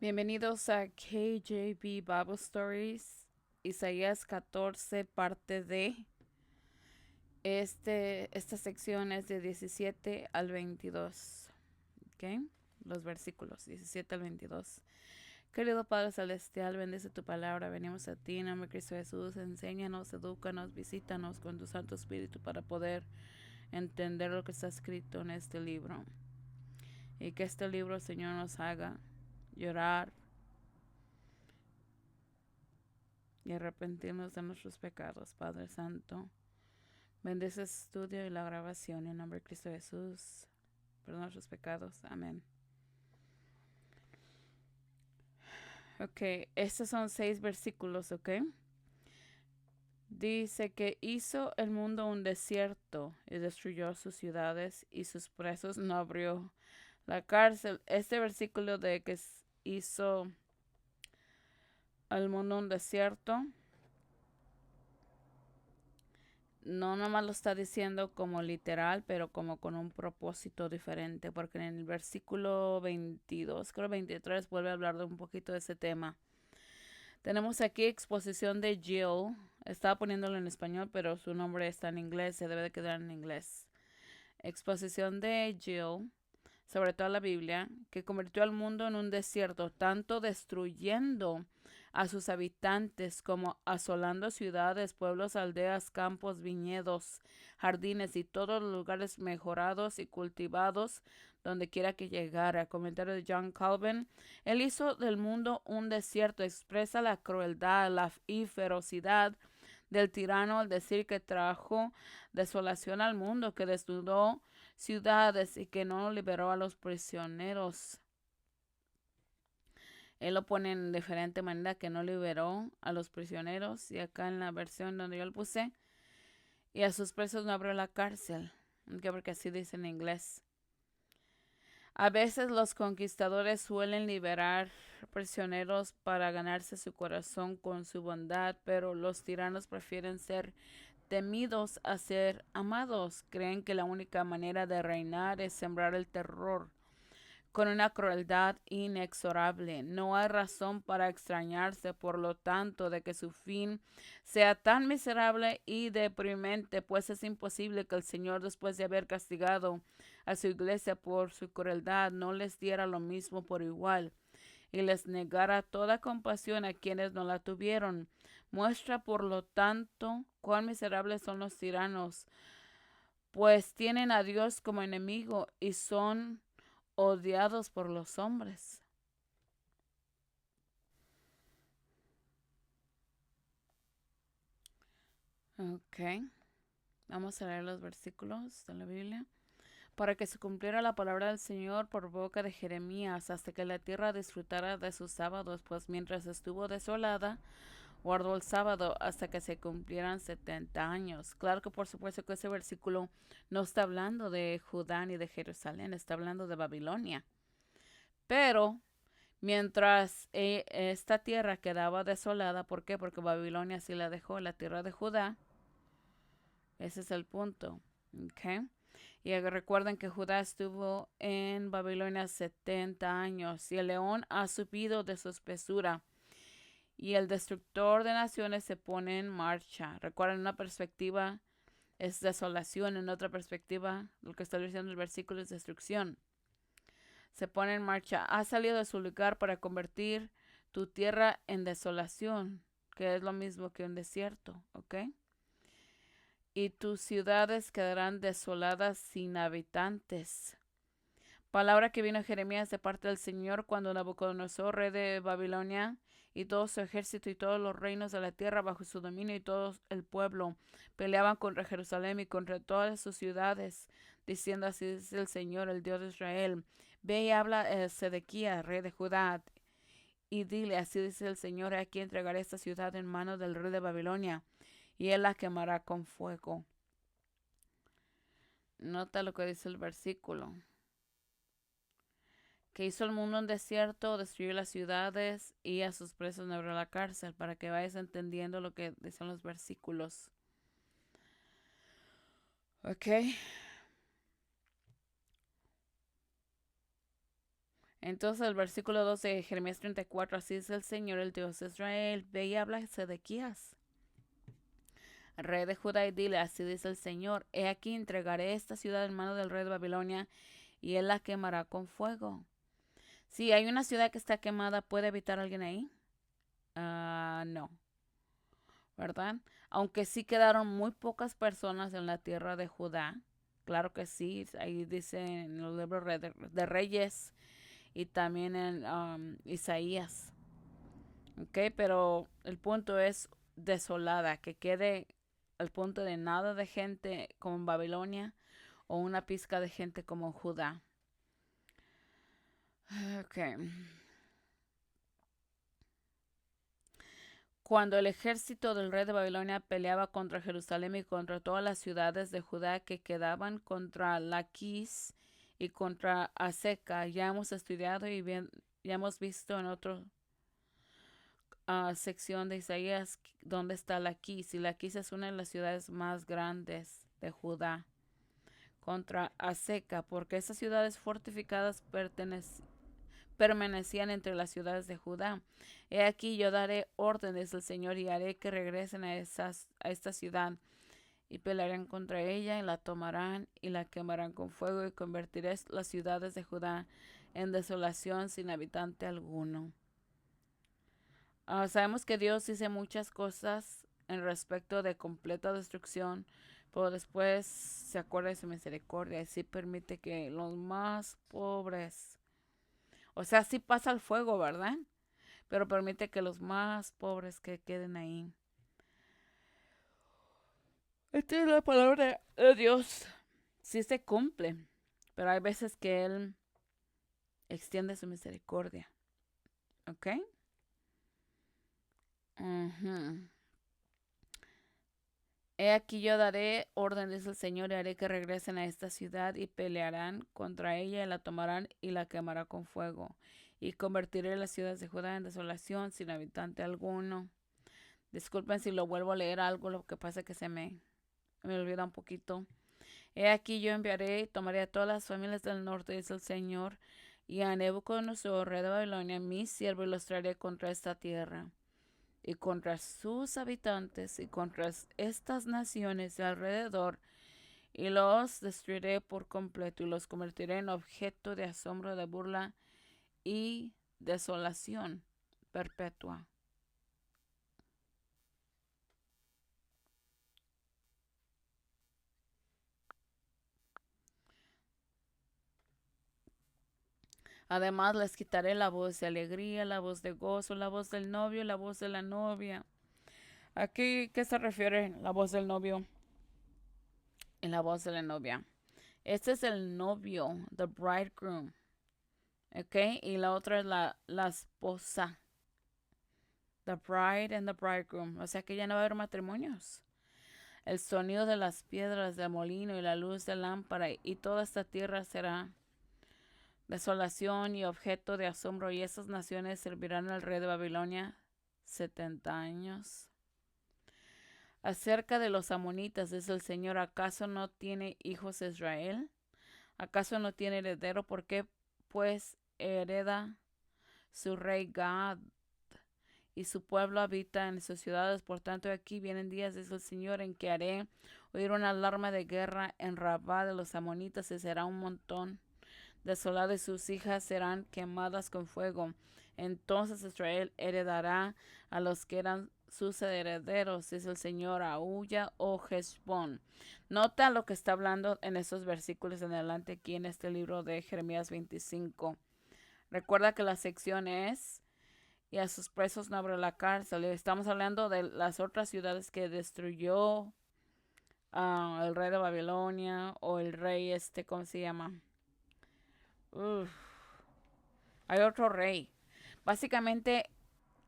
Bienvenidos a KJV Bible Stories, Isaías 14, parte D. Esta sección es de 17 al 22. ¿Ok? Los versículos 17 al 22. Querido Padre Celestial, bendice tu palabra. Venimos a ti en nombre de Cristo Jesús. Enséñanos, edúcanos, visítanos con tu Santo Espíritu para poder entender lo que está escrito en este libro. Y que este libro, Señor, nos haga llorar y arrepentirnos de nuestros pecados, Padre Santo. Bendice el estudio y la grabación en nombre de Cristo Jesús. Perdona nuestros pecados. Amén. Ok, estos son 6 versículos, ok. Dice que hizo el mundo un desierto y destruyó sus ciudades y sus presos no abrió la cárcel. Este versículo de que hizo al mundo un desierto, no nomás lo está diciendo como literal, pero como con un propósito diferente, porque en el versículo 22, creo 23, vuelve a hablar de un poquito de ese tema. Tenemos aquí exposición de Jill. Estaba poniéndolo en español, pero su nombre está en inglés, se debe de quedar en inglés. Exposición de Jill sobre toda la Biblia, que convirtió al mundo en un desierto, tanto destruyendo a sus habitantes como asolando ciudades, pueblos, aldeas, campos, viñedos, jardines y todos los lugares mejorados y cultivados donde quiera que llegara. Comentario de John Calvin. Él hizo del mundo un desierto, expresa la crueldad, y ferocidad del tirano al decir que trajo desolación al mundo, que desnudó ciudades y que no liberó a los prisioneros. Él lo pone en diferente manera, que no liberó a los prisioneros, y acá en la versión donde yo lo puse, y a sus presos no abrió la cárcel, porque así dice en inglés. A veces los conquistadores suelen liberar prisioneros para ganarse su corazón con su bondad, pero los tiranos prefieren ser temidos a ser amados. Creen que la única manera de reinar es sembrar el terror con una crueldad inexorable. No hay razón para extrañarse, por lo tanto, de que su fin sea tan miserable y deprimente, pues es imposible que el Señor, después de haber castigado a su iglesia por su crueldad, no les diera lo mismo por igual y les negara toda compasión a quienes no la tuvieron. Muestra, por lo tanto, cuán miserables son los tiranos, pues tienen a Dios como enemigo y son odiados por los hombres. Ok, vamos a leer los versículos de la Biblia. Para que se cumpliera la palabra del Señor por boca de Jeremías, hasta que la tierra disfrutara de sus sábados, pues mientras estuvo desolada, guardó el sábado hasta que se cumplieran 70 años. Claro que por supuesto que ese versículo no está hablando de Judá ni de Jerusalén, está hablando de Babilonia. Pero mientras esta tierra quedaba desolada, ¿por qué? Porque Babilonia sí la dejó, la tierra de Judá. Ese es el punto. ¿Ok? Y recuerden que Judá estuvo en Babilonia 70 años y el león ha subido de su espesura y el destructor de naciones se pone en marcha. Recuerden, una perspectiva es desolación, en otra perspectiva lo que está diciendo el versículo es destrucción. Se pone en marcha. Ha salido de su lugar para convertir tu tierra en desolación, que es lo mismo que un desierto, ¿ok? Y tus ciudades quedarán desoladas sin habitantes. Palabra que vino a Jeremías de parte del Señor cuando Nabucodonosor, rey de Babilonia, y todo su ejército y todos los reinos de la tierra bajo su dominio y todo el pueblo peleaban contra Jerusalén y contra todas sus ciudades, diciendo: así dice el Señor, el Dios de Israel: ve y habla a Sedequías, rey de Judá, y dile: así dice el Señor, aquí entregaré esta ciudad en manos del rey de Babilonia, y él la quemará con fuego. Nota lo que dice el versículo. Que hizo el mundo un desierto, destruyó las ciudades y a sus presos no abrió la cárcel, para que vayas entendiendo lo que dicen los versículos. Ok. Entonces el versículo 2 de Jeremías 34, así es el Señor, el Dios de Israel, ve y habla a Sedequías, rey de Judá, y dile, así dice el Señor, he aquí entregaré esta ciudad en mano del rey de Babilonia, y él la quemará con fuego. Si hay una ciudad que está quemada, ¿puede habitar alguien ahí? No, ¿verdad? Aunque sí quedaron muy pocas personas en la tierra de Judá. Claro que sí, ahí dice en los libros de Reyes y también en Isaías. Ok, pero el punto es desolada, que quede al punto de nada de gente como en Babilonia o una pizca de gente como en Judá. Ok. Cuando el ejército del rey de Babilonia peleaba contra Jerusalén y contra todas las ciudades de Judá que quedaban, contra Laquis y contra Aseca, ya hemos estudiado y bien, ya hemos visto en otra sección de Isaías dónde está Laquis. Y Laquis es una de las ciudades más grandes de Judá. Contra Aseca, porque esas ciudades fortificadas permanecían entre las ciudades de Judá. He aquí yo daré órdenes al Señor y haré que regresen a esta ciudad y pelearán contra ella y la tomarán y la quemarán con fuego y convertiré las ciudades de Judá en desolación sin habitante alguno. Sabemos que Dios dice muchas cosas en respecto de completa destrucción, pero después se acuerda de su misericordia y sí permite que los más pobres, o sea, sí pasa el fuego, ¿verdad? Pero permite que los más pobres que queden ahí. Esta es la palabra de Dios. Sí se cumple, pero hay veces que Él extiende su misericordia. ¿Ok? Ujú. He aquí yo daré órdenes al Señor y haré que regresen a esta ciudad y pelearán contra ella y la tomarán y la quemará con fuego. Y convertiré las ciudades de Judá en desolación sin habitante alguno. Disculpen si lo vuelvo a leer algo, lo que pasa es que me olvida un poquito. He aquí yo enviaré y tomaré a todas las familias del norte, dice el Señor, y a Nebuchadnezzar, rey de Babilonia, mi siervo, y los traeré contra esta tierra, y contra sus habitantes, y contra estas naciones de alrededor, y los destruiré por completo, y los convertiré en objeto de asombro, de burla y desolación perpetua. Además les quitaré la voz de alegría, la voz de gozo, la voz del novio, la voz de la novia. Aquí, ¿qué se refiere la voz del novio y la voz de la novia? Este es el novio, the bridegroom, ¿ok? Y la otra es la esposa, the bride and the bridegroom. O sea que ya no va a haber matrimonios. El sonido de las piedras del molino y la luz de lámpara y toda esta tierra será desolación y objeto de asombro, y esas naciones servirán al rey de Babilonia 70 años. Acerca de los amonitas, dice el Señor, ¿acaso no tiene hijos Israel? ¿Acaso no tiene heredero? ¿Por qué pues hereda su rey Gad y su pueblo habita en sus ciudades? Por tanto, aquí vienen días, dice el Señor, en que haré oír una alarma de guerra en Rabá de los amonitas, y será un montón desolado, y sus hijas serán quemadas con fuego. Entonces Israel heredará a los que eran sus herederos, dice el Señor, a Ulla o Heshbón. Nota lo que está hablando en esos versículos en adelante aquí en este libro de Jeremías 25. Recuerda que la sección es y a sus presos no abre la cárcel. Estamos hablando de las otras ciudades que destruyó el rey de Babilonia o el rey ¿cómo se llama? Uf, hay otro rey. Básicamente,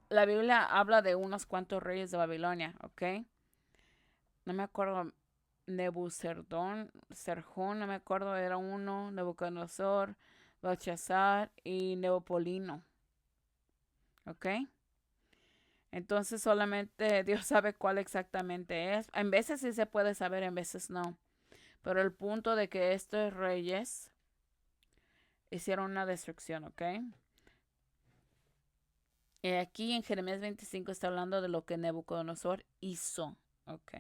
la Biblia habla de unos cuantos reyes de Babilonia, ¿ok? No me acuerdo, Serjón, no me acuerdo, era uno, Nebuchadnezzar, Belshazzar y Neopolino, ¿ok? Entonces solamente Dios sabe cuál exactamente es. En veces sí se puede saber, en veces no. Pero el punto de que estos reyes hicieron una destrucción, ¿ok? Aquí en Jeremías 25 está hablando de lo que Nabucodonosor hizo, ¿ok?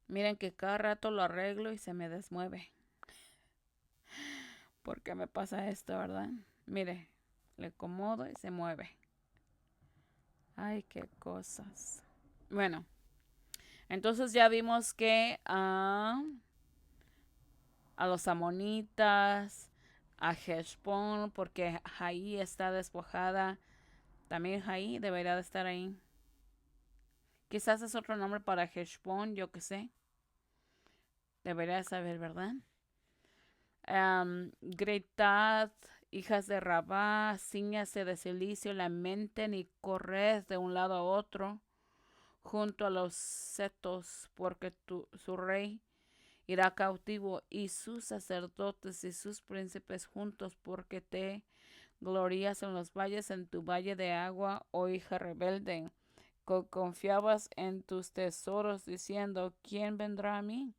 Miren que cada rato lo arreglo y se me desmueve. ¿Por qué me pasa esto, verdad? Mire, le acomodo y se mueve. Ay, qué cosas. Bueno, entonces ya vimos que a los amonitas, a Heshbon, porque ahí está despojada. También ahí debería de estar ahí. Quizás es otro nombre para Heshbon, yo que sé. Debería saber, ¿verdad? Gritad, hijas de Rabá, ciñase de silicio, lamenten y corred de un lado a otro junto a los setos, porque su rey irá cautivo y sus sacerdotes y sus príncipes juntos, porque te glorías en los valles, en tu valle de agua, oh hija rebelde, confiabas en tus tesoros, diciendo, ¿quién vendrá a mí?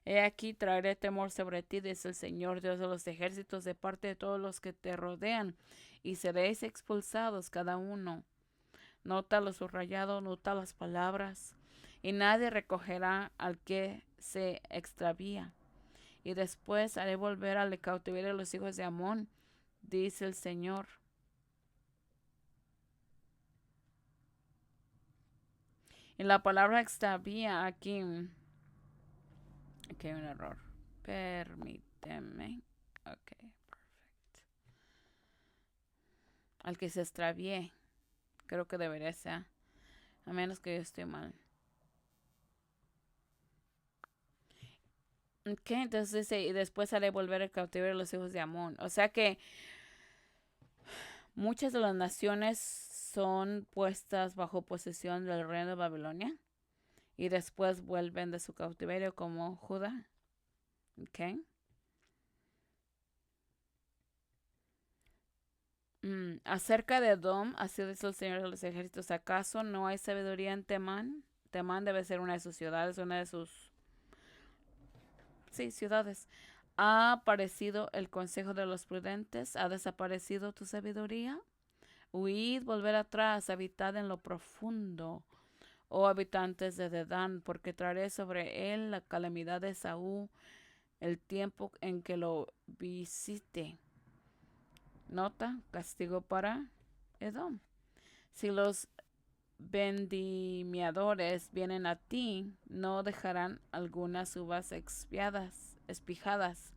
He aquí traeré temor sobre ti, dice el Señor Dios de los ejércitos, de parte de todos los que te rodean, y seréis expulsados cada uno. Nota lo subrayado, nota las palabras, y nadie recogerá al que se extravía. Y después haré volver al cautiverio a los hijos de Amón, dice el Señor. Y la palabra extravía aquí hay un error. Permíteme. Ok, perfecto. Al que se extravíe. Creo que debería ser. A menos que yo esté mal. Ok, entonces dice, y después haré volver el cautiverio a los hijos de Amón. O sea que muchas de las naciones son puestas bajo posesión del reino de Babilonia. Y después vuelven de su cautiverio como Judá. Ok. Acerca de Edom, así dice el Señor de los ejércitos, ¿acaso no hay sabiduría en Temán? Temán debe ser una de sus ciudades, una de sus, sí, ciudades. ¿Ha aparecido el consejo de los prudentes? ¿Ha desaparecido tu sabiduría? Huid, volver atrás, habitad en lo profundo, oh habitantes de Dedán, porque traeré sobre él la calamidad de Saúl, el tiempo en que lo visite. Nota, castigo para Edom. Si los vendimiadores vienen a ti, no dejarán algunas uvas espijadas.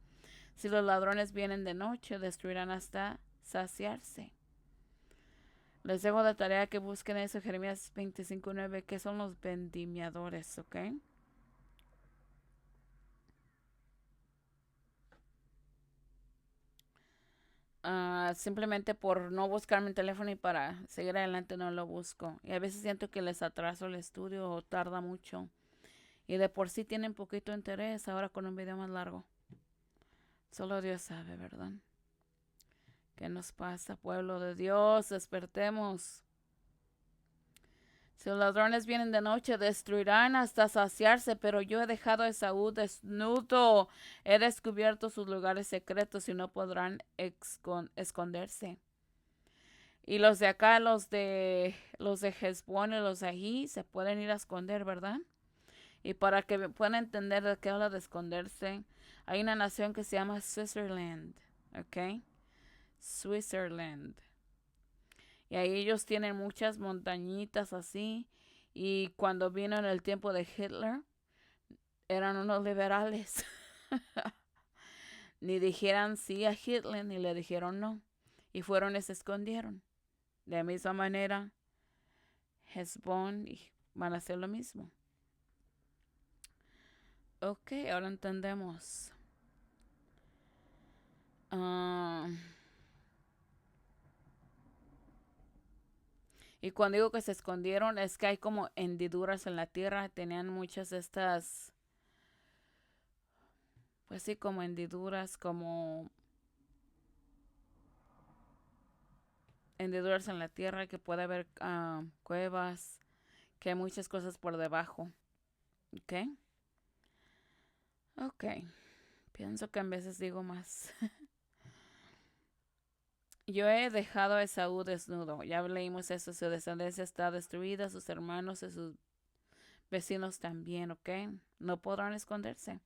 Si los ladrones vienen de noche, destruirán hasta saciarse. Les dejo de tarea que busquen eso, Jeremías 25:9, que son los vendimiadores, ¿ok? Simplemente por no buscar mi teléfono y para seguir adelante no lo busco. Y a veces siento que les atraso el estudio o tarda mucho. Y de por sí tienen poquito interés ahora con un video más largo. Solo Dios sabe, ¿verdad? ¿Qué nos pasa, pueblo de Dios? Despertemos. Si los ladrones vienen de noche, destruirán hasta saciarse, pero yo he dejado a Esaú desnudo. He descubierto sus lugares secretos y no podrán esconderse. Y los de acá, los de Hezbón y los de allí, se pueden ir a esconder, ¿verdad? Y para que puedan entender de qué habla de esconderse, hay una nación que se llama Switzerland, ¿ok? Switzerland. Y ahí ellos tienen muchas montañitas así. Y cuando vino en el tiempo de Hitler, eran unos liberales. Ni dijeron sí a Hitler, ni le dijeron no. Y fueron y se escondieron. De la misma manera, Hezbón van a hacer lo mismo. Ok, ahora entendemos. Y cuando digo que se escondieron, es que hay como hendiduras en la tierra. Tenían muchas de estas, pues sí, como hendiduras, como hendiduras en la tierra, que puede haber cuevas, que hay muchas cosas por debajo. ¿Ok? Ok. Pienso que a veces digo más. Yo he dejado a Esaú desnudo. Ya leímos eso. Su descendencia está destruida, sus hermanos y sus vecinos también, ¿ok? No podrán esconderse.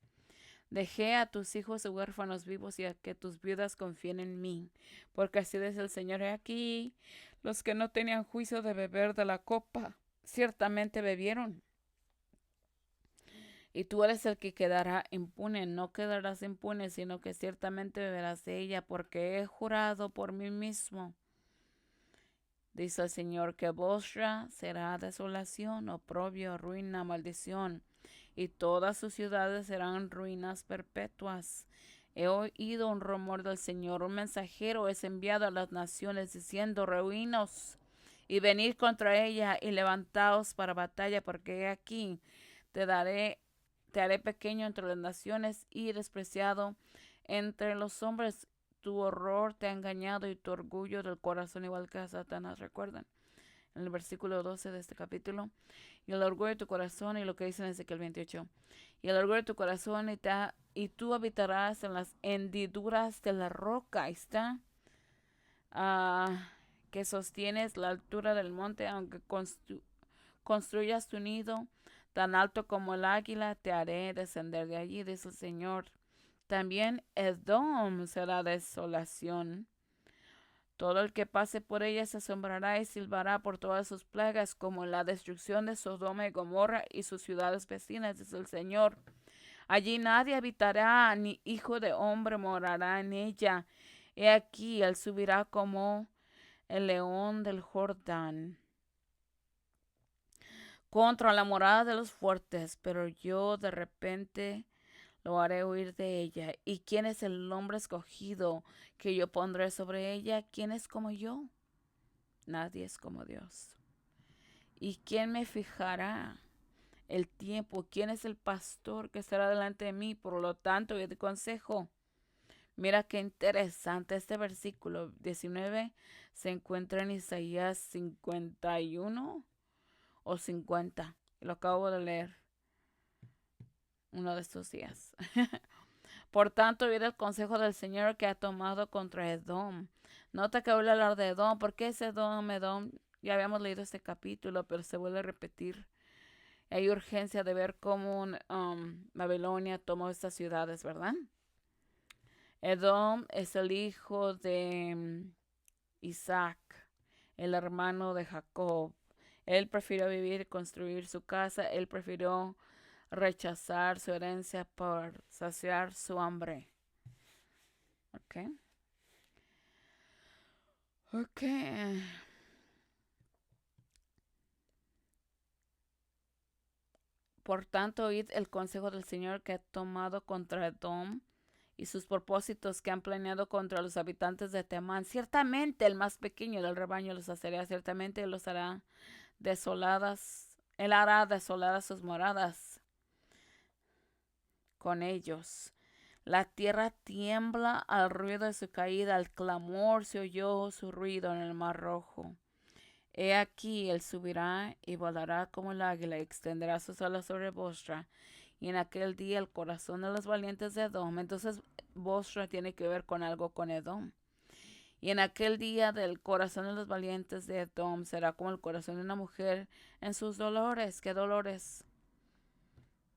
Dejé a tus hijos huérfanos vivos y a que tus viudas confíen en mí. Porque así dice el Señor, he aquí, los que no tenían juicio de beber de la copa, ciertamente bebieron. Y tú eres el que quedará impune, no quedarás impune, sino que ciertamente beberás de ella, porque he jurado por mí mismo. Dice el Señor que Bosra será desolación, oprobio, ruina, maldición, y todas sus ciudades serán ruinas perpetuas. He oído un rumor del Señor, un mensajero es enviado a las naciones diciendo, rehuínos y venid contra ella y levantaos para batalla, porque he aquí te haré pequeño entre las naciones y despreciado entre los hombres. Tu horror te ha engañado y tu orgullo del corazón igual que a Satanás. ¿Recuerdan? En el versículo 12 de este capítulo. Y el orgullo de tu corazón, y lo que dice en Ezequiel 28. Y el orgullo de tu corazón, y tú habitarás en las hendiduras de la roca. Ahí está. Que sostienes la altura del monte, aunque construyas tu nido tan alto como el águila, te haré descender de allí, dice el Señor. También Edom será desolación. Todo el que pase por ella se asombrará y silbará por todas sus plagas, como la destrucción de Sodoma y Gomorra y sus ciudades vecinas, dice el Señor. Allí nadie habitará, ni hijo de hombre morará en ella. He aquí, él subirá como el león del Jordán contra la morada de los fuertes, pero yo de repente lo haré huir de ella. ¿Y quién es el hombre escogido que yo pondré sobre ella? ¿Quién es como yo? Nadie es como Dios. ¿Y quién me fijará el tiempo? ¿Quién es el pastor que estará delante de mí? Por lo tanto, yo te consejo. Mira qué interesante este versículo 19 se encuentra en Isaías 51 o 50. Lo acabo de leer uno de estos días. Por tanto, oíd el consejo del Señor que ha tomado contra Edom. Nota que vuelve a hablar de Edom. ¿Por qué es Edom? Edom, ya habíamos leído este capítulo, pero se vuelve a repetir. Hay urgencia de ver cómo Babilonia tomó estas ciudades, ¿verdad? Edom es el hijo de Isaac, el hermano de Jacob. Él prefirió vivir y construir su casa. Él prefirió rechazar su herencia por saciar su hambre. Ok. Ok. Por tanto, oíd el consejo del Señor que ha tomado contra Edom y sus propósitos que han planeado contra los habitantes de Temán. Ciertamente el más pequeño del rebaño los hacerá, ciertamente los hará desoladas. Él hará desoladas sus moradas con ellos. La tierra tiembla al ruido de su caída, al clamor se oyó su ruido en el mar rojo. He aquí, él subirá y volará como el águila y extenderá sus alas sobre Bosra. Y en aquel día el corazón de los valientes de Edom. Entonces Bosra tiene que ver con algo con Edom. Y en aquel día del corazón de los valientes de Edom será como el corazón de una mujer en sus dolores. ¿Qué dolores?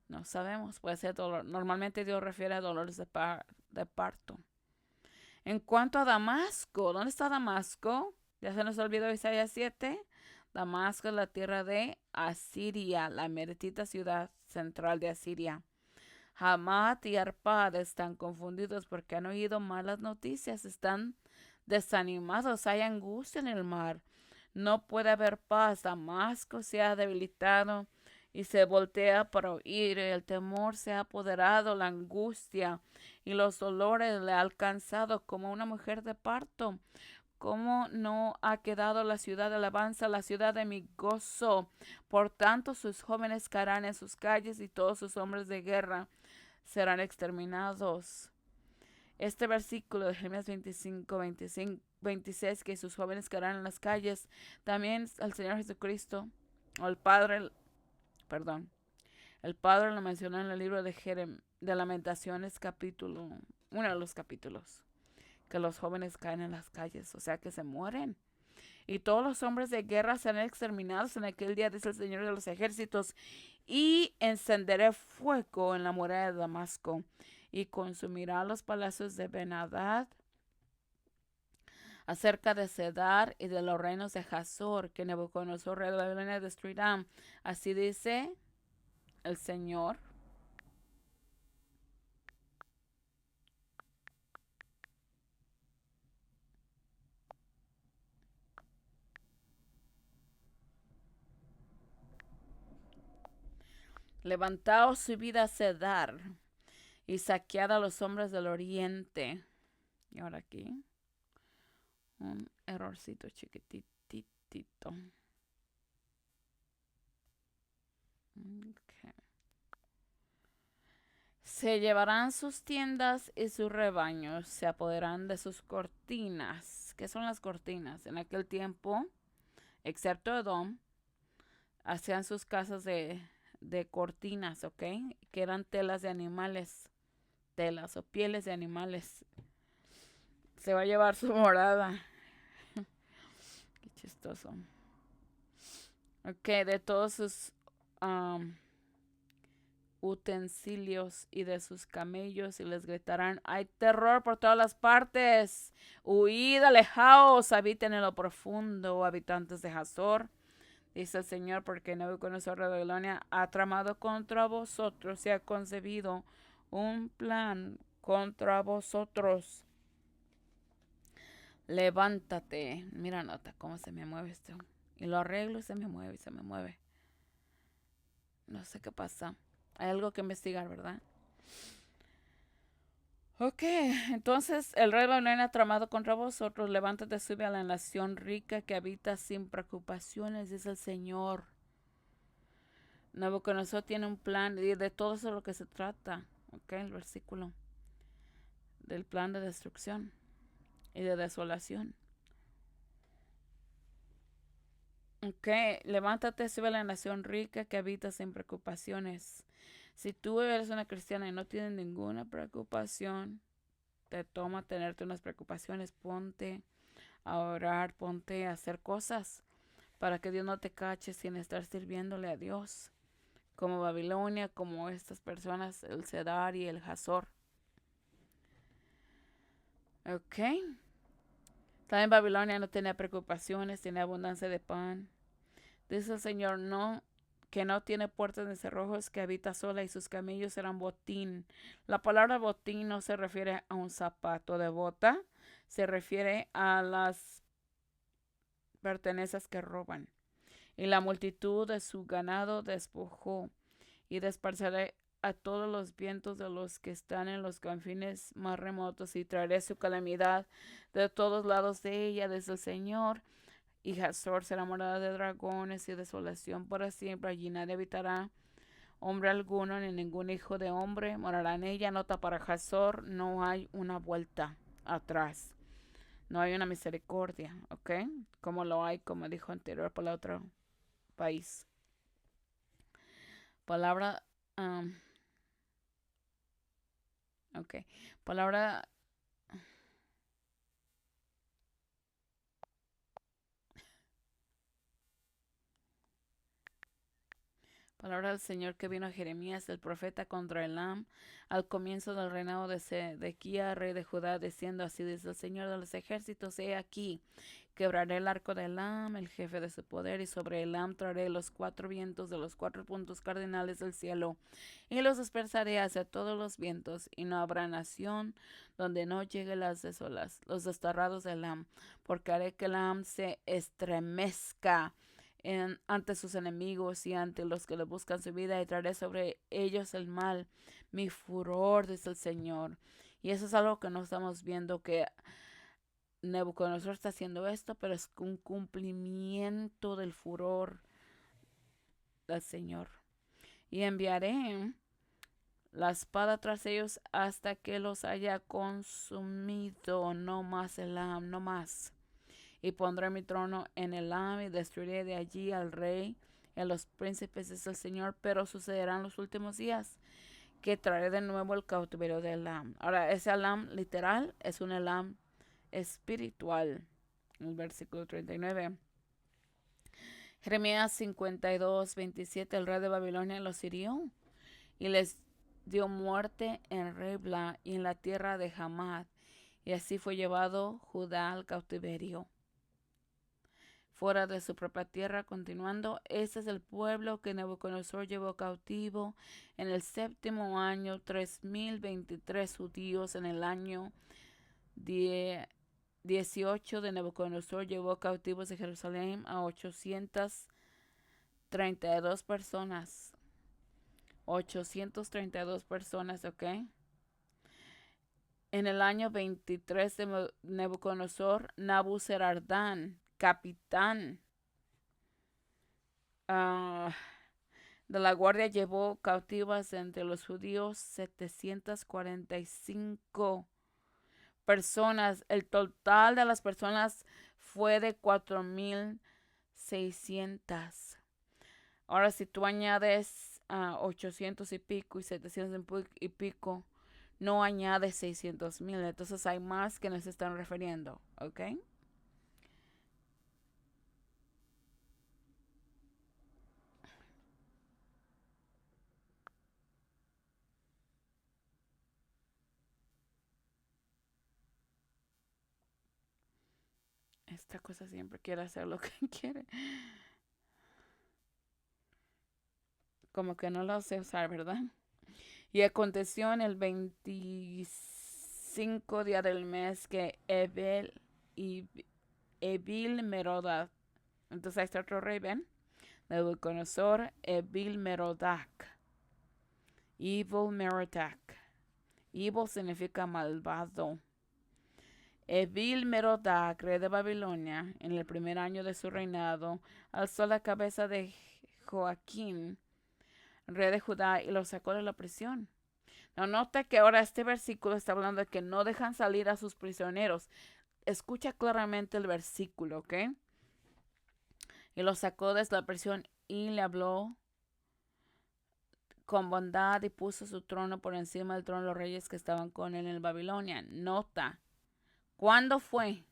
No sabemos, puede ser dolor. Normalmente Dios refiere a dolores de parto. En cuanto a Damasco, ¿dónde está Damasco? Ya se nos olvidó Isaías 7. Damasco es la tierra de Asiria, la meritita ciudad central de Asiria. Hamat y Arpad están confundidos porque han oído malas noticias, están desanimados, hay angustia en el mar. No puede haber paz. Damasco se ha debilitado y se voltea para huir. El temor se ha apoderado, la angustia y los dolores le ha alcanzado como una mujer de parto. ¿Cómo no ha quedado la ciudad de alabanza, la ciudad de mi gozo? Por tanto, sus jóvenes caerán en sus calles y todos sus hombres de guerra serán exterminados. Este versículo de Jeremías 25, 26, que sus jóvenes caerán en las calles, también el Señor Jesucristo o el padre, perdón, el padre lo mencionó en el libro de Lamentaciones, capítulo, uno de los capítulos, que los jóvenes caen en las calles, o sea que se mueren. Y todos los hombres de guerra serán exterminados en aquel día, dice el Señor de los ejércitos, y encenderé fuego en la muralla de Damasco, y consumirá los palacios de Ben-Hadad, acerca de Cedar y de los reinos de Hazor, que Nabucodonosor, rey de Babilonia, destruirá. Así dice el Señor. Levantaos, subid a Cedar, y saquead a los hombres del oriente. Y ahora aquí, un errorcito chiquititito. Okay. Se llevarán sus tiendas y sus rebaños, se apoderarán de sus cortinas. ¿Qué son las cortinas? En aquel tiempo, excepto Edom, hacían sus casas de cortinas, ¿ok? Que eran telas de animales, telas o pieles de animales. Se va a llevar su morada. Qué chistoso. Ok, de todos sus utensilios y de sus camellos, y les gritarán: hay terror por todas las partes, huid, alejaos, habiten en lo profundo, habitantes de Hazor, dice el Señor, porque Nabucodonosor de Babilonia ha tramado contra vosotros y ha concebido un plan contra vosotros. Levántate. Mira, nota cómo se me mueve esto. Y lo arreglo y se me mueve y se me mueve. No sé qué pasa. Hay algo que investigar, ¿verdad? Ok, entonces el rey de Babilonia ha tramado contra vosotros. Levántate, sube a la nación rica que habita sin preocupaciones, dice el Señor. Nabucodonosor tiene un plan y de todo eso es lo que se trata. Ok, el versículo del plan de destrucción y de desolación. Ok, levántate, sube a la nación rica que habita sin preocupaciones. Si tú eres una cristiana y no tienes ninguna preocupación, te toma tenerte unas preocupaciones, ponte a orar, ponte a hacer cosas para que Dios no te cache sin estar sirviéndole a Dios. Como Babilonia, como estas personas, el Cedar y el Hazor. Ok. También Babilonia no tenía preocupaciones, tenía abundancia de pan. Dice el Señor, no, que no tiene puertas ni cerrojos, que habita sola y sus camellos eran botín. La palabra botín no se refiere a un zapato de bota, se refiere a las pertenencias que roban. Y la multitud de su ganado despojó, y dispersaré a todos los vientos de los que están en los confines más remotos, y traeré su calamidad de todos lados de ella, desde el Señor. Y Hazor será morada de dragones y desolación para siempre. Allí nadie habitará hombre alguno, ni ningún hijo de hombre morará en ella. Nota para Hazor, no hay una vuelta atrás. No hay una misericordia, ¿ok? Como lo hay, como dijo anterior, por el otro país. Palabra, ok. Palabra, palabra del Señor que vino a Jeremías, el profeta, contra Elam, al comienzo del reinado de Sedequía, rey de Judá, diciendo: así dice el Señor de los ejércitos, he aquí, quebraré el arco de Elam, el jefe de su poder, y sobre Elam traeré los cuatro vientos de los cuatro puntos cardinales del cielo, y los dispersaré hacia todos los vientos, y no habrá nación donde no llegue las desolas, los desterrados de Elam, porque haré que Elam se estremezca ante sus enemigos y ante los que le buscan su vida, y traeré sobre ellos el mal, mi furor, dice el Señor. Y eso es algo que no estamos viendo, que Nabucodonosor está haciendo esto, pero es un cumplimiento del furor del Señor. Y enviaré la espada tras ellos hasta que los haya consumido. No más Elam, no más. Y pondré mi trono en Elam y destruiré de allí al rey y a los príncipes, dice el Señor, pero sucederán los últimos días que traeré de nuevo el cautiverio de Elam. Ahora, ese Elam literal es un Elam espiritual. El versículo 39. Jeremías 52:27. El rey de Babilonia los hirió y les dio muerte en Ribla y en la tierra de Hamad. Y así fue llevado Judá al cautiverio, fuera de su propia tierra. Continuando, este es el pueblo que Nabucodonosor llevó cautivo en el séptimo año, 3023 judíos. En el año 18 de Nabucodonosor llevó cautivos de Jerusalén a 832 personas. 832 personas, ¿ok? En el año 23 de Nabucodonosor, Nabuzaradán, capitán de la guardia, llevó cautivas entre los judíos 745 personas. El total de las personas fue de 4600. Ahora, si tú añades 800 y pico y 700 y pico, no añades 600,000. Entonces hay más que nos están refiriendo, ¿ok? Esta cosa siempre quiere hacer lo que quiere. Como que no lo sé usar, ¿verdad? Y aconteció en el 25 día del mes que Evil Merodach. Entonces ahí está otro rey, ¿ven? Nabucodonosor, Evil Merodach. Evil Merodach. Evil significa malvado. Evil Merodach, rey de Babilonia, en el primer año de su reinado, alzó la cabeza de Joaquín, rey de Judá, y lo sacó de la prisión. No, nota que ahora este versículo está hablando de que no dejan salir a sus prisioneros. Escucha claramente el versículo, ¿ok? Y lo sacó de la prisión y le habló con bondad y puso su trono por encima del trono de los reyes que estaban con él en Babilonia. Nota, ¿cuándo fue?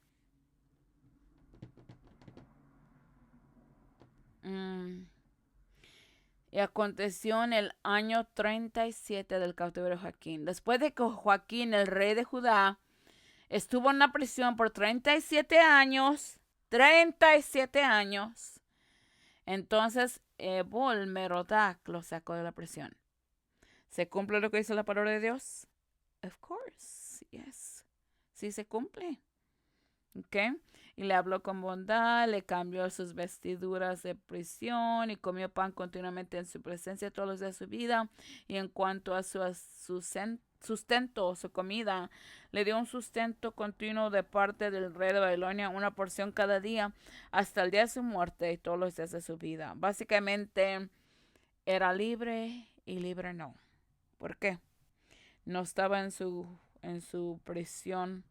Y aconteció en el año 37 del cautiverio de Joaquín. Después de que Joaquín, el rey de Judá, estuvo en la prisión por 37 años. 37 años. Entonces Evil Merodach lo sacó de la prisión. ¿Se cumple lo que dice la palabra de Dios? Of course, yes. Sí se cumple. ¿Ok? Y le habló con bondad, le cambió sus vestiduras de prisión y comió pan continuamente en su presencia todos los días de su vida. Y en cuanto a su sustento, su comida, le dio un sustento continuo de parte del rey de Babilonia, una porción cada día, hasta el día de su muerte y todos los días de su vida. Básicamente, era libre y libre no. ¿Por qué? No estaba en su prisión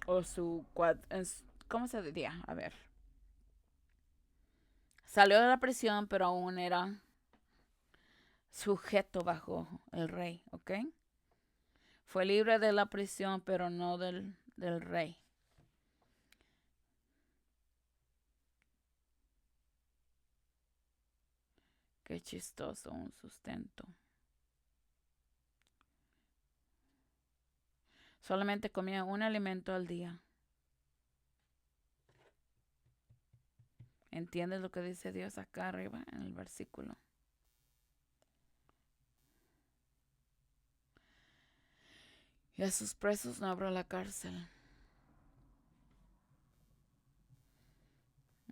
o ¿cómo se diría? A ver. Salió de la prisión, pero aún era sujeto bajo el rey, ¿ok? Fue libre de la prisión, pero no del rey. Qué chistoso, un sustento. Solamente comía un alimento al día. ¿Entiendes lo que dice Dios acá arriba en el versículo? Y a sus presos no abrió la cárcel.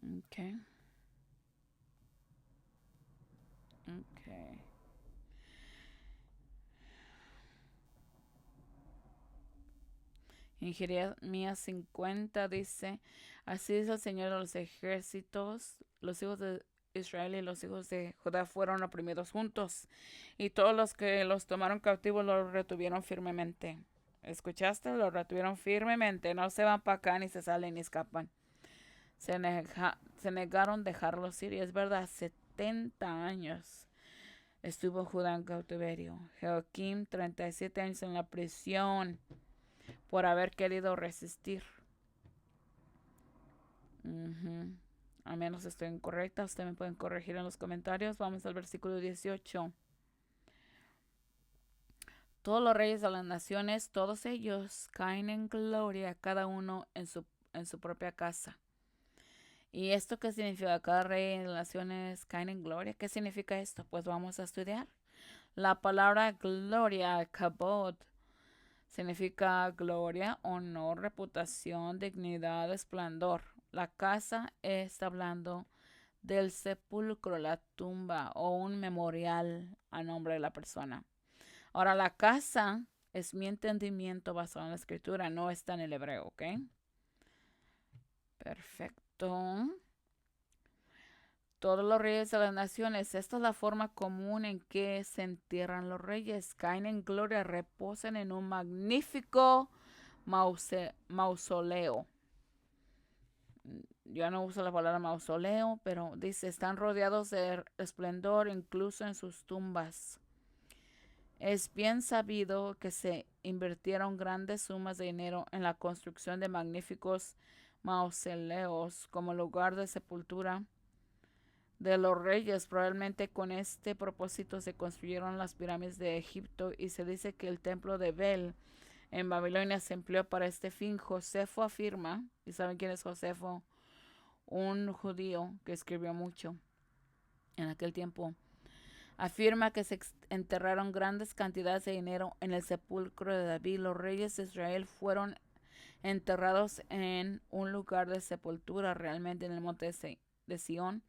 Ok. Ok. En Jeremías 50 dice, así dice el Señor de los ejércitos, los hijos de Israel y los hijos de Judá fueron oprimidos juntos, y todos los que los tomaron cautivos los retuvieron firmemente. ¿Escuchaste? Los retuvieron firmemente, no se van para acá, ni se salen, ni escapan. se negaron a dejarlos ir. Y es verdad, 70 años estuvo Judá en cautiverio. Joaquín, 37 años en la prisión por haber querido resistir. A menos estoy incorrecta, ustedes me pueden corregir en los comentarios. Vamos al versículo 18. Todos los reyes de las naciones, todos ellos caen en gloria, cada uno en su propia casa. ¿Y esto qué significa? Cada rey de las naciones caen en gloria. ¿Qué significa esto? Pues vamos a estudiar. La palabra gloria, kabod, significa gloria, honor, reputación, dignidad, esplendor. La casa está hablando del sepulcro, la tumba o un memorial a nombre de la persona. Ahora, la casa es mi entendimiento basado en la escritura, no está en el hebreo, ¿ok? Perfecto. Todos los reyes de las naciones, esta es la forma común en que se entierran los reyes. Caen en gloria, reposan en un magnífico mausoleo. Yo no uso la palabra mausoleo, pero dice, están rodeados de esplendor incluso en sus tumbas. Es bien sabido que se invirtieron grandes sumas de dinero en la construcción de magníficos mausoleos como lugar de sepultura de los reyes. Probablemente con este propósito se construyeron las pirámides de Egipto y se dice que el templo de Bel en Babilonia se empleó para este fin. Josefo afirma, ¿y saben quién es Josefo? Un judío que escribió mucho en aquel tiempo. Afirma que se enterraron grandes cantidades de dinero en el sepulcro de David. Los reyes de Israel fueron enterrados en un lugar de sepultura, realmente en el monte de Sión.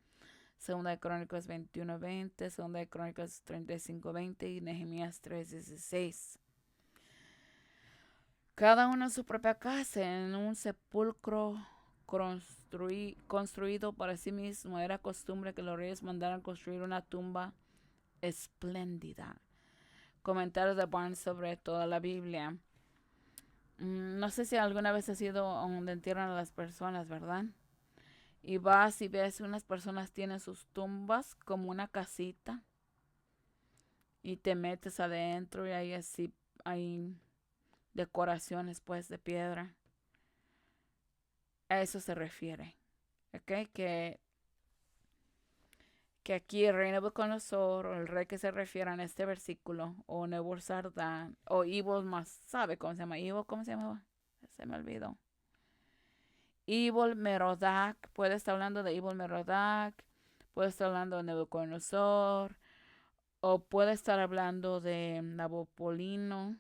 Segunda de Crónicas 21:20, Segunda de Crónicas 35:20 y Nehemías 3:16. Cada uno en su propia casa, en un sepulcro construido para sí mismo. Era costumbre que los reyes mandaran construir una tumba espléndida. Comentarios de Barnes sobre toda la Biblia. No sé si alguna vez has ido a donde entierran a las personas, ¿verdad? Y vas y ves unas personas tienen sus tumbas como una casita y te metes adentro y ahí así hay decoraciones pues de piedra. A eso se refiere, ¿ok? Que aquí el rey Nabucodonosor, o el rey que se refiere en este versículo, o Nebuzaradan, o Evil más, ¿sabe cómo se llama? Evil, ¿cómo se llamaba? Se me olvidó. Evil Merodach, puede estar hablando de Evil Merodach, puede estar hablando de Nabucodonosor, o puede estar hablando de Nabopolino,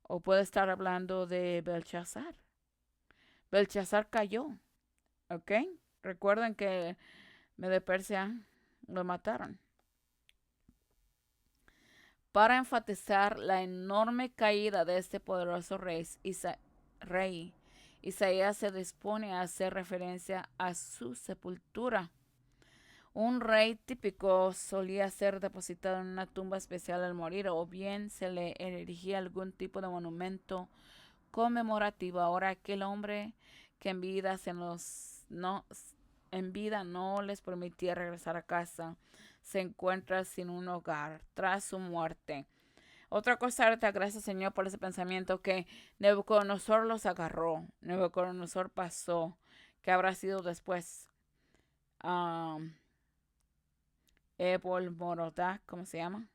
o puede estar hablando de Belshazzar. Belshazzar cayó, ¿ok? Recuerden que Medo Persia lo mataron. Para enfatizar la enorme caída de este poderoso rey, Isaías se dispone a hacer referencia a su sepultura. Un rey típico solía ser depositado en una tumba especial al morir, o bien se le erigía algún tipo de monumento conmemorativo. Ahora aquel hombre que en vida no les permitía regresar a casa, se encuentra sin un hogar tras su muerte. Otra cosa, ahorita, gracias Señor por ese pensamiento, que Nabucodonosor los agarró. Nabucodonosor pasó. ¿Qué habrá sido después? Ebol Merodach, ¿cómo se llama?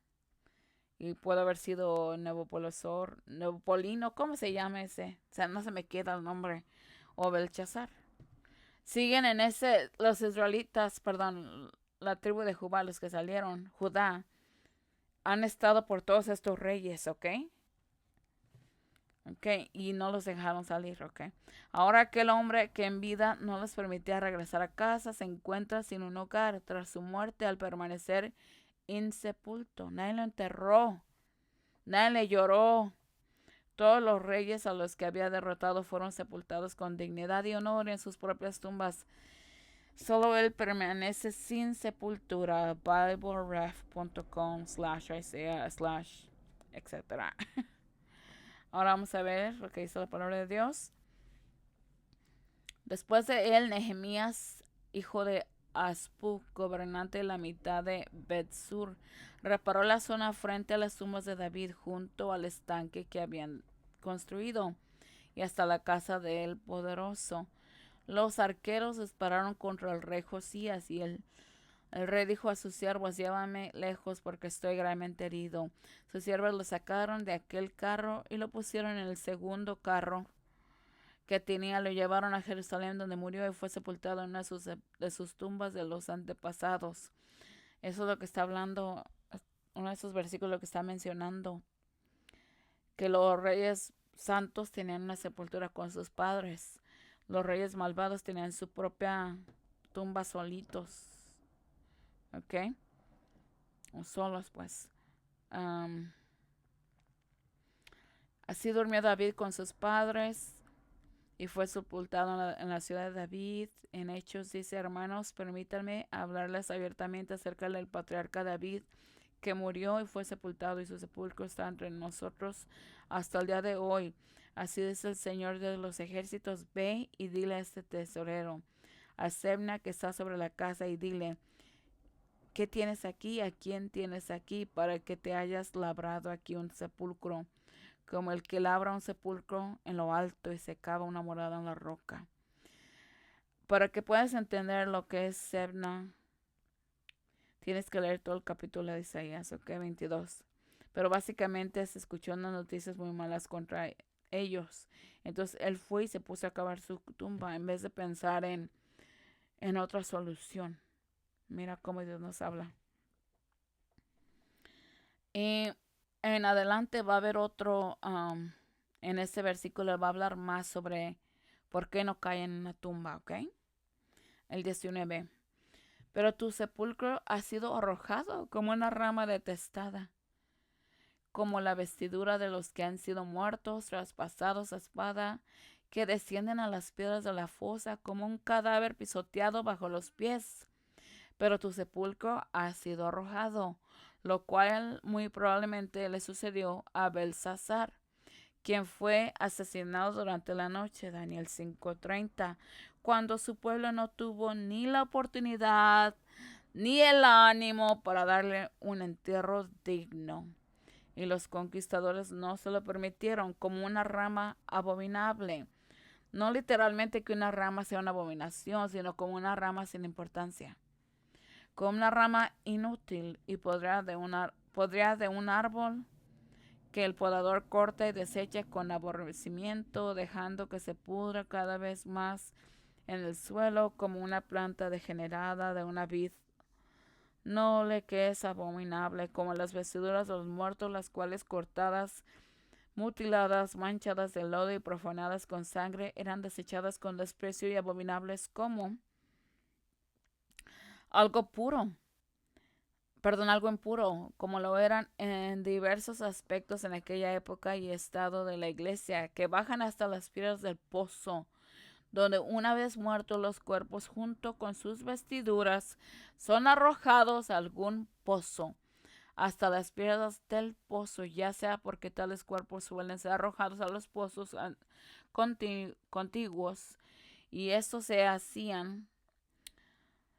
Y puede haber sido Nabupolino, ¿cómo se llama ese? O sea, no se me queda el nombre. O Belshazzar. Siguen en ese, los israelitas, perdón, la tribu de Judá, los que salieron, Judá, han estado por todos estos reyes, ¿ok? Ok, y no los dejaron salir, ¿ok? Ahora aquel hombre que en vida no les permitía regresar a casa, se encuentra sin un hogar tras su muerte al permanecer insepulto. Nadie lo enterró, nadie le lloró. Todos los reyes a los que había derrotado fueron sepultados con dignidad y honor en sus propias tumbas. Solo él permanece sin sepultura. BibleRef.com/Isaiah/ etc. Ahora vamos a ver lo que dice la palabra de Dios. Después de él, Nehemías, hijo de Aspu, gobernante de la mitad de Betsur, reparó la zona frente a las tumbas de David junto al estanque que habían construido y hasta la casa del poderoso. Los arqueros dispararon contra el rey Josías y el rey dijo a sus siervos: llévame lejos porque estoy gravemente herido. Sus siervos lo sacaron de aquel carro y lo pusieron en el segundo carro que tenía, lo llevaron a Jerusalén, donde murió y fue sepultado en una de sus tumbas de los antepasados. Eso es lo que está hablando, uno de esos versículos que está mencionando, que los reyes santos tenían una sepultura con sus padres. Los reyes malvados tenían su propia tumba solitos. ¿Ok? O solos, pues. Um, Así durmió David con sus padres y fue sepultado en la ciudad de David. En Hechos dice: hermanos, permítanme hablarles abiertamente acerca del patriarca David, que murió y fue sepultado, y su sepulcro está entre nosotros hasta el día de hoy. Así dice el Señor de los ejércitos: ve y dile a este tesorero, a Sebna, que está sobre la casa, y dile: ¿qué tienes aquí? ¿A quién tienes aquí? Para que te hayas labrado aquí un sepulcro, como el que labra un sepulcro en lo alto y se cava una morada en la roca. Para que puedas entender lo que es Sebna, tienes que leer todo el capítulo de Isaías, ok, 22. Pero básicamente se escuchó unas noticias muy malas contra ellos. Entonces él fue y se puso a cavar su tumba en vez de pensar en otra solución. Mira cómo Dios nos habla. Y en adelante va a haber otro, en este versículo va a hablar más sobre por qué no caen en una tumba, ¿ok? El 19. Pero tu sepulcro ha sido arrojado como una rama detestada, como la vestidura de los que han sido muertos, traspasados a espada, que descienden a las piedras de la fosa, como un cadáver pisoteado bajo los pies. Pero tu sepulcro ha sido arrojado, lo cual muy probablemente le sucedió a Belsasar, quien fue asesinado durante la noche, Daniel 5:30, cuando su pueblo no tuvo ni la oportunidad ni el ánimo para darle un entierro digno. Y los conquistadores no se lo permitieron, como una rama abominable. No literalmente que una rama sea una abominación, sino como una rama sin importancia, como una rama inútil, y podría de un árbol que el podador corta y desecha con aborrecimiento, dejando que se pudra cada vez más en el suelo, como una planta degenerada de una vid noble que es abominable, como las vestiduras de los muertos, las cuales cortadas, mutiladas, manchadas de lodo y profanadas con sangre, eran desechadas con desprecio y abominables como algo puro. Algo impuro, como lo eran en diversos aspectos en aquella época y estado de la iglesia, que bajan hasta las piedras del pozo, donde una vez muertos los cuerpos junto con sus vestiduras son arrojados a algún pozo, hasta las piedras del pozo, ya sea porque tales cuerpos suelen ser arrojados a los pozos contiguos, y estos se hacían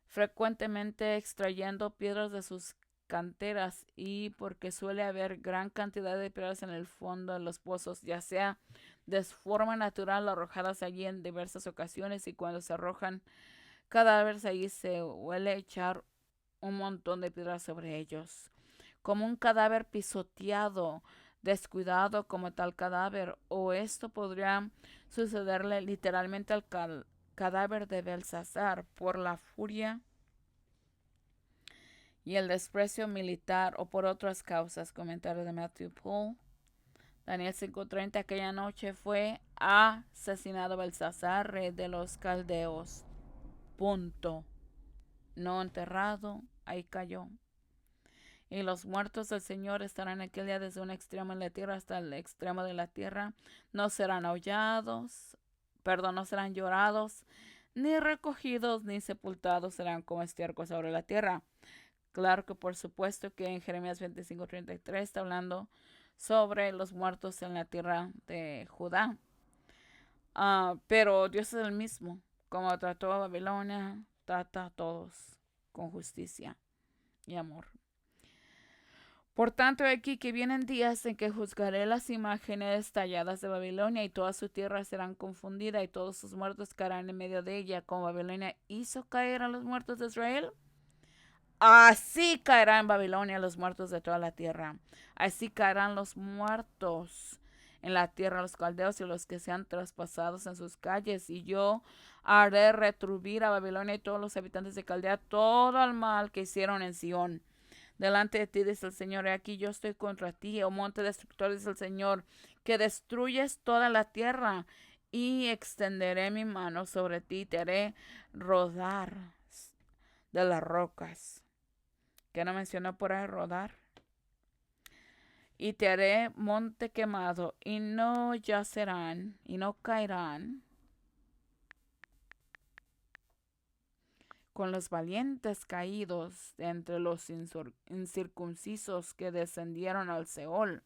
frecuentemente extrayendo piedras de sus canteras, y porque suele haber gran cantidad de piedras en el fondo de los pozos, ya sea de forma natural arrojadas allí en diversas ocasiones, y cuando se arrojan cadáveres allí se huele echar un montón de piedras sobre ellos, como un cadáver pisoteado, descuidado como tal cadáver, o esto podría sucederle literalmente al cadáver de Belsasar por la furia y el desprecio militar o por otras causas. Comentario de Matthew Paul. Daniel 5:30. Aquella noche fue asesinado Belsasar, rey de los caldeos. Punto. No enterrado, ahí cayó. Y los muertos del Señor estarán aquel día desde un extremo de la tierra hasta el extremo de la tierra. No serán no serán llorados, ni recogidos, ni sepultados, serán como estiércol sobre la tierra. Claro que por supuesto que en Jeremías 25:33 está hablando sobre los muertos en la tierra de Judá. Pero Dios es el mismo. Como trató a Babilonia, trata a todos con justicia y amor. Por tanto, aquí que vienen días en que juzgaré las imágenes talladas de Babilonia, y toda su tierra será confundida, y todos sus muertos caerán en medio de ella. Como Babilonia hizo caer a los muertos de Israel, así caerán en Babilonia los muertos de toda la tierra. Así caerán los muertos en la tierra, los caldeos y los que sean traspasados en sus calles. Y yo haré retribuir a Babilonia y todos los habitantes de Caldea todo el mal que hicieron en Sión. Delante de ti, dice el Señor, he aquí yo estoy contra ti, oh monte destructor, dice el Señor, que destruyes toda la tierra, y extenderé mi mano sobre ti, te haré rodar de las rocas. ¿Que no mencionó por ahí rodar? Y te haré monte quemado, y no yacerán, y no caerán con los valientes caídos de entre los incircuncisos que descendieron al Seol.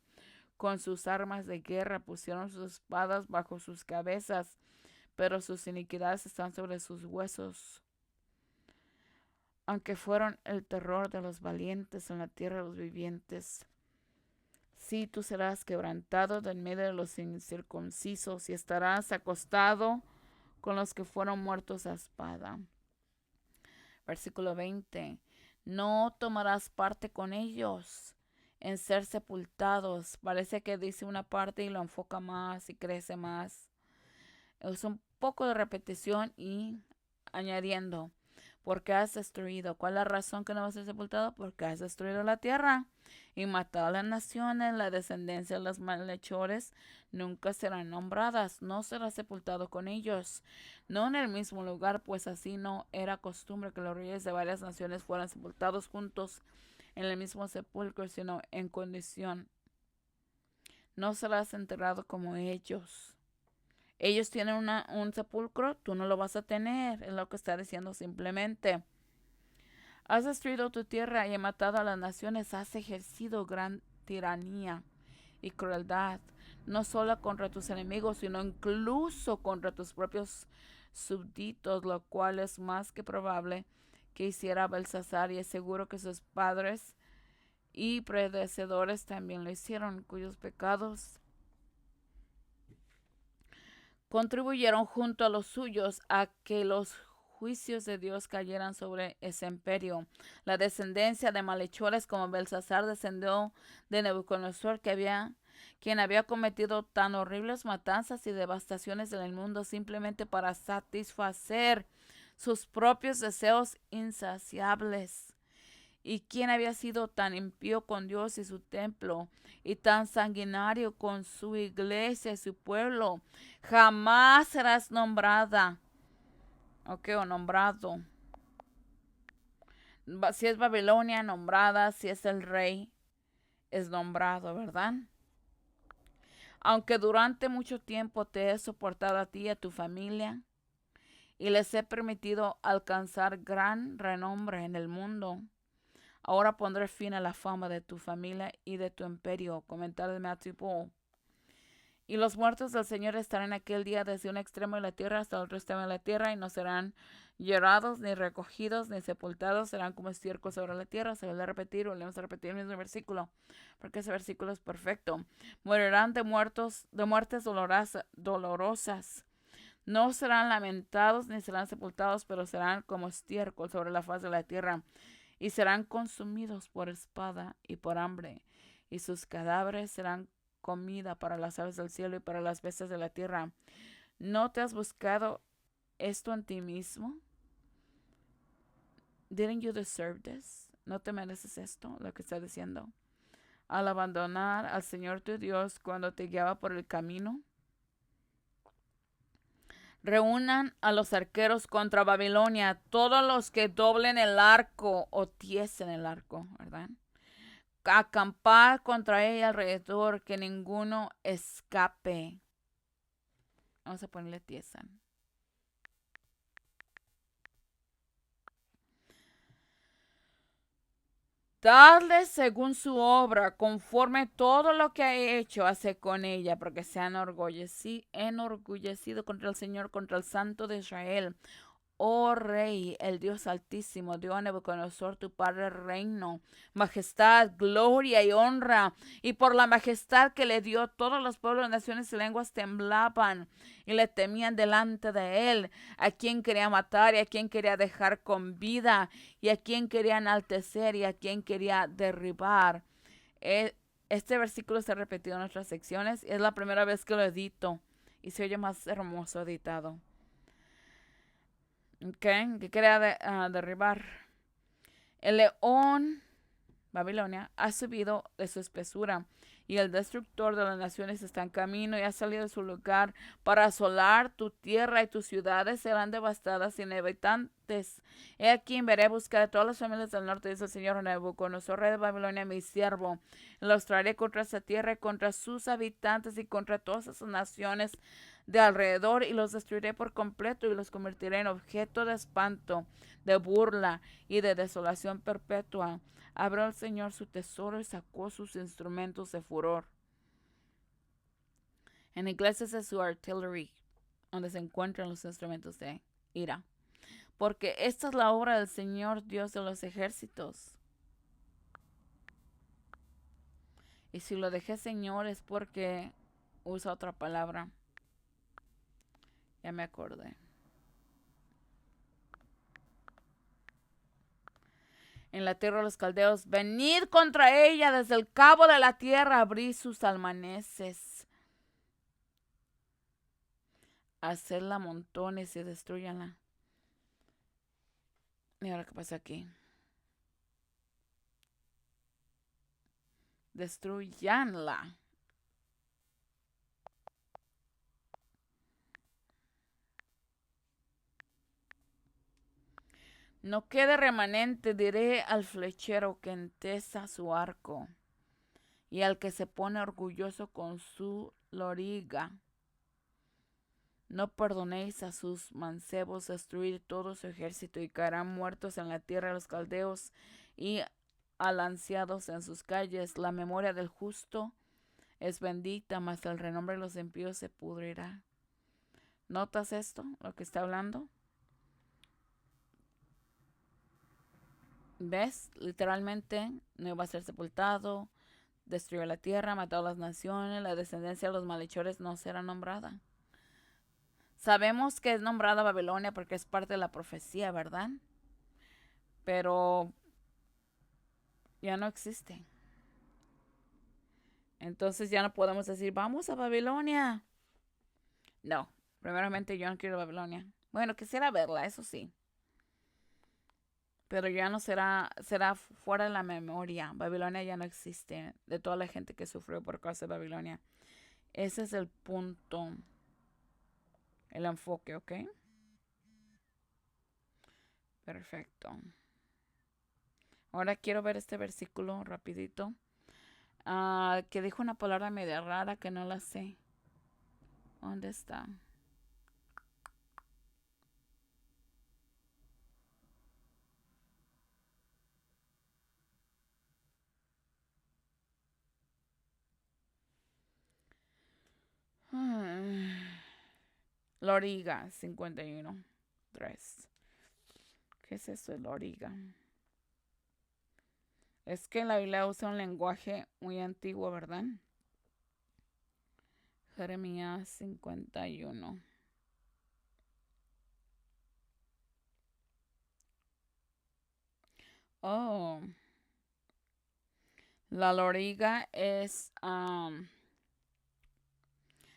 Con sus armas de guerra pusieron sus espadas bajo sus cabezas, pero sus iniquidades están sobre sus huesos. Aunque fueron el terror de los valientes en la tierra de los vivientes, sí, tú serás quebrantado de en medio de los incircuncisos, y estarás acostado con los que fueron muertos a espada. Versículo 20. No tomarás parte con ellos en ser sepultados. Parece que dice una parte y lo enfoca más y crece más. Es un poco de repetición y añadiendo, porque has destruido. ¿Cuál es la razón que no vas a ser sepultado? Porque has destruido la tierra y matado a las naciones. La descendencia de los malhechores nunca serán nombradas, no será sepultado con ellos, no en el mismo lugar, pues así no era costumbre que los reyes de varias naciones fueran sepultados juntos en el mismo sepulcro, sino en condición. No serás enterrado como ellos. Ellos tienen un sepulcro, tú no lo vas a tener, es lo que está diciendo simplemente. Has destruido tu tierra y matado a las naciones, has ejercido gran tiranía y crueldad, no solo contra tus enemigos, sino incluso contra tus propios súbditos, lo cual es más que probable que hiciera Belsasar, y es seguro que sus padres y predecesores también lo hicieron, cuyos pecados contribuyeron junto a los suyos a que los juicios de Dios cayeran sobre ese imperio. La descendencia de malhechores como Belsasar descendió de Nabucodonosor, quien había cometido tan horribles matanzas y devastaciones en el mundo simplemente para satisfacer sus propios deseos insaciables. ¿Y quién había sido tan impío con Dios y su templo, y tan sanguinario con su iglesia y su pueblo? Jamás serás nombrada, o nombrado. Si es Babilonia, nombrada. Si es el rey, es nombrado, ¿verdad? Aunque durante mucho tiempo te he soportado a ti y a tu familia, y les he permitido alcanzar gran renombre en el mundo, ahora pondré fin a la fama de tu familia y de tu imperio. Comentario de Matthew Paul. Y los muertos del Señor estarán aquel día desde un extremo de la tierra hasta el otro extremo de la tierra, y no serán llorados, ni recogidos, ni sepultados, serán como estiércol sobre la tierra. Se vuelve a repetir, volvemos a repetir el mismo versículo, porque ese versículo es perfecto. Morirán de muertes dolorosas. No serán lamentados, ni serán sepultados, pero serán como estiércol sobre la faz de la tierra, y serán consumidos por espada y por hambre, y sus cadáveres serán comida para las aves del cielo y para las bestias de la tierra. ¿No te has buscado esto en ti mismo? Didn't you deserve this? ¿No te mereces esto? Lo que está diciendo. Al abandonar al Señor tu Dios cuando te guiaba por el camino. Reúnan a los arqueros contra Babilonia, todos los que doblen el arco o tiesen el arco, ¿verdad? Acampar contra ella alrededor, que ninguno escape. Vamos a ponerle tiesan. Dadle según su obra, conforme todo lo que ha hecho, hace con ella, porque se ha enorgullecido contra el Señor, contra el Santo de Israel. Oh Rey, el Dios Altísimo, dio a Nabucodonosor tu padre reino, majestad, gloria y honra, y por la majestad que le dio, todos los pueblos, naciones y lenguas temblaban y le temían delante de él, a quien quería matar y a quien quería dejar con vida, y a quien quería enaltecer y a quien quería derribar. Este versículo se ha repetido en nuestras secciones y es la primera vez que lo edito y se oye más hermoso editado. Que quería derribar. El león, Babilonia, ha subido de su espesura, y el destructor de las naciones está en camino y ha salido de su lugar para asolar tu tierra, y tus ciudades serán devastadas sin habitantes. He aquí veré buscar a todas las familias del norte, dice el Señor Nabucodonosor, rey de Babilonia, mi siervo. Los traeré contra esa tierra y contra sus habitantes y contra todas esas naciones de alrededor, y los destruiré por completo y los convertiré en objeto de espanto, de burla y de desolación perpetua. Abrió el Señor su tesoro y sacó sus instrumentos de furor. En inglés es su artillery, donde se encuentran los instrumentos de ira. Porque esta es la obra del Señor Dios de los ejércitos. Y si lo dejé Señor es porque usa otra palabra. Ya me acordé. En la tierra de los caldeos, venid contra ella desde el cabo de la tierra, abrid sus almaneses, hacedla montones y destruyanla. Y ahora, ¿qué pasa aquí? Destruyanla. No quede remanente, diré al flechero que entesa su arco, y al que se pone orgulloso con su loriga. No perdonéis a sus mancebos, destruid todo su ejército, y caerán muertos en la tierra de los caldeos y alanceados en sus calles. La memoria del justo es bendita, mas el renombre de los impíos se pudrirá. ¿Notas esto, lo que está hablando? ¿Ves? Literalmente no iba a ser sepultado, destruyó la tierra, mató a las naciones, la descendencia de los malhechores no será nombrada. Sabemos que es nombrada Babilonia porque es parte de la profecía, ¿verdad? Pero ya no existe. Entonces ya no podemos decir, vamos a Babilonia. No, primeramente yo no quiero Babilonia. Bueno, quisiera verla, eso sí. Pero ya no será fuera de la memoria. Babilonia ya no existe, de toda la gente que sufrió por causa de Babilonia. Ese es el punto, el enfoque, ¿ok? Perfecto. Ahora quiero ver este versículo rapidito. Que dijo una palabra media rara que no la sé. ¿Dónde está? Loriga 51. 3. ¿Qué es eso de loriga? Es que la Biblia usa un lenguaje muy antiguo, ¿verdad? Jeremías 51. Oh, la loriga es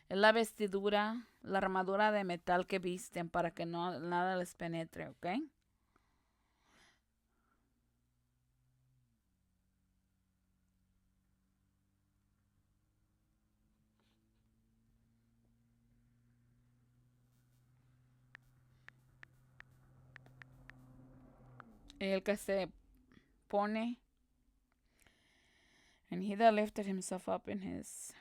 la vestidura, la armadura de metal que visten para que no nada les penetre, ¿ok? El que se pone, and he that lifted himself up in his,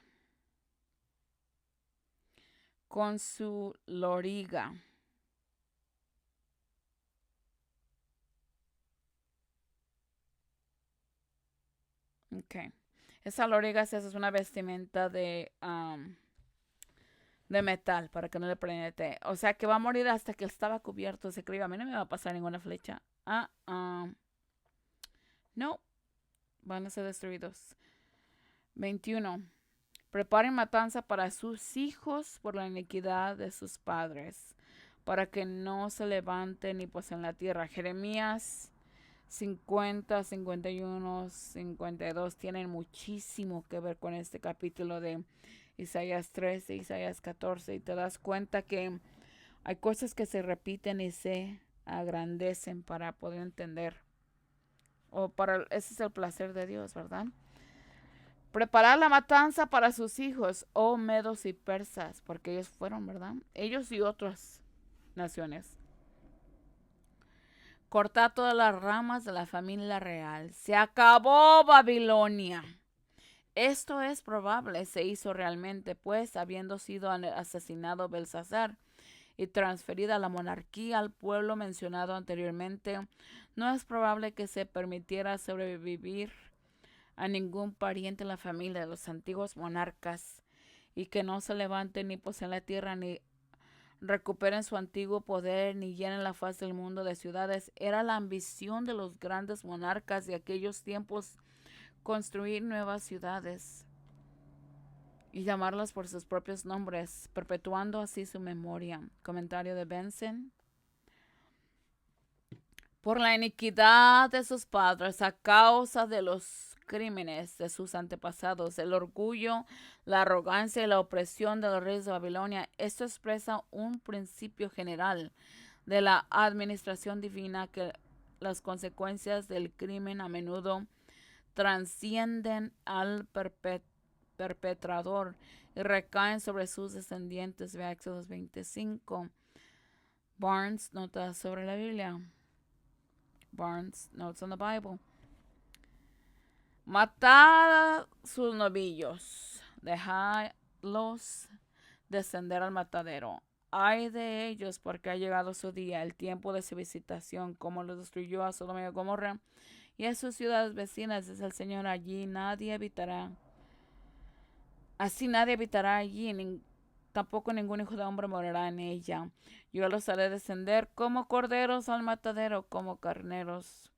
con su loriga. Okay. Esa loriga es una vestimenta de metal para que no le prende. O sea que va a morir hasta que estaba cubierto. Se cree, a mí no me va a pasar ninguna flecha. No, van a ser destruidos. 21. Preparen matanza para sus hijos por la iniquidad de sus padres, para que no se levanten ni pues en la tierra. Jeremías 50, 51, 52 tienen muchísimo que ver con este capítulo de Isaías 13, Isaías 14, y te das cuenta que hay cosas que se repiten y se agrandecen para poder entender. Ese es el placer de Dios, ¿verdad? Preparar la matanza para sus hijos, oh medos y persas, porque ellos fueron, ¿verdad? Ellos y otras naciones. Cortar todas las ramas de la familia real. Se acabó Babilonia. Esto es probable, se hizo realmente, pues, habiendo sido asesinado Belsasar y transferida la monarquía al pueblo mencionado anteriormente, no es probable que se permitiera sobrevivir a ningún pariente en la familia de los antiguos monarcas y que no se levanten ni poseen la tierra ni recuperen su antiguo poder ni llenen la faz del mundo de ciudades. Era la ambición de los grandes monarcas de aquellos tiempos construir nuevas ciudades y llamarlas por sus propios nombres, perpetuando así su memoria. Comentario de Benson. Por la iniquidad de sus padres, a causa de los crímenes de sus antepasados, el orgullo, la arrogancia y la opresión de los reyes de Babilonia. Esto expresa un principio general de la administración divina, que las consecuencias del crimen a menudo trascienden al perpetrador y recaen sobre sus descendientes. Ve Éxodo 25. Barnes, notas sobre la Biblia. Barnes, Notes on the Bible. Matad a sus novillos, dejadlos descender al matadero. Ay de ellos, porque ha llegado su día, el tiempo de su visitación, como los destruyó a Sodoma y a Gomorra y a sus ciudades vecinas, dice el Señor. Allí nadie habitará. Así nadie habitará allí, tampoco ningún hijo de hombre morará en ella. Yo los haré descender como corderos al matadero, como carneros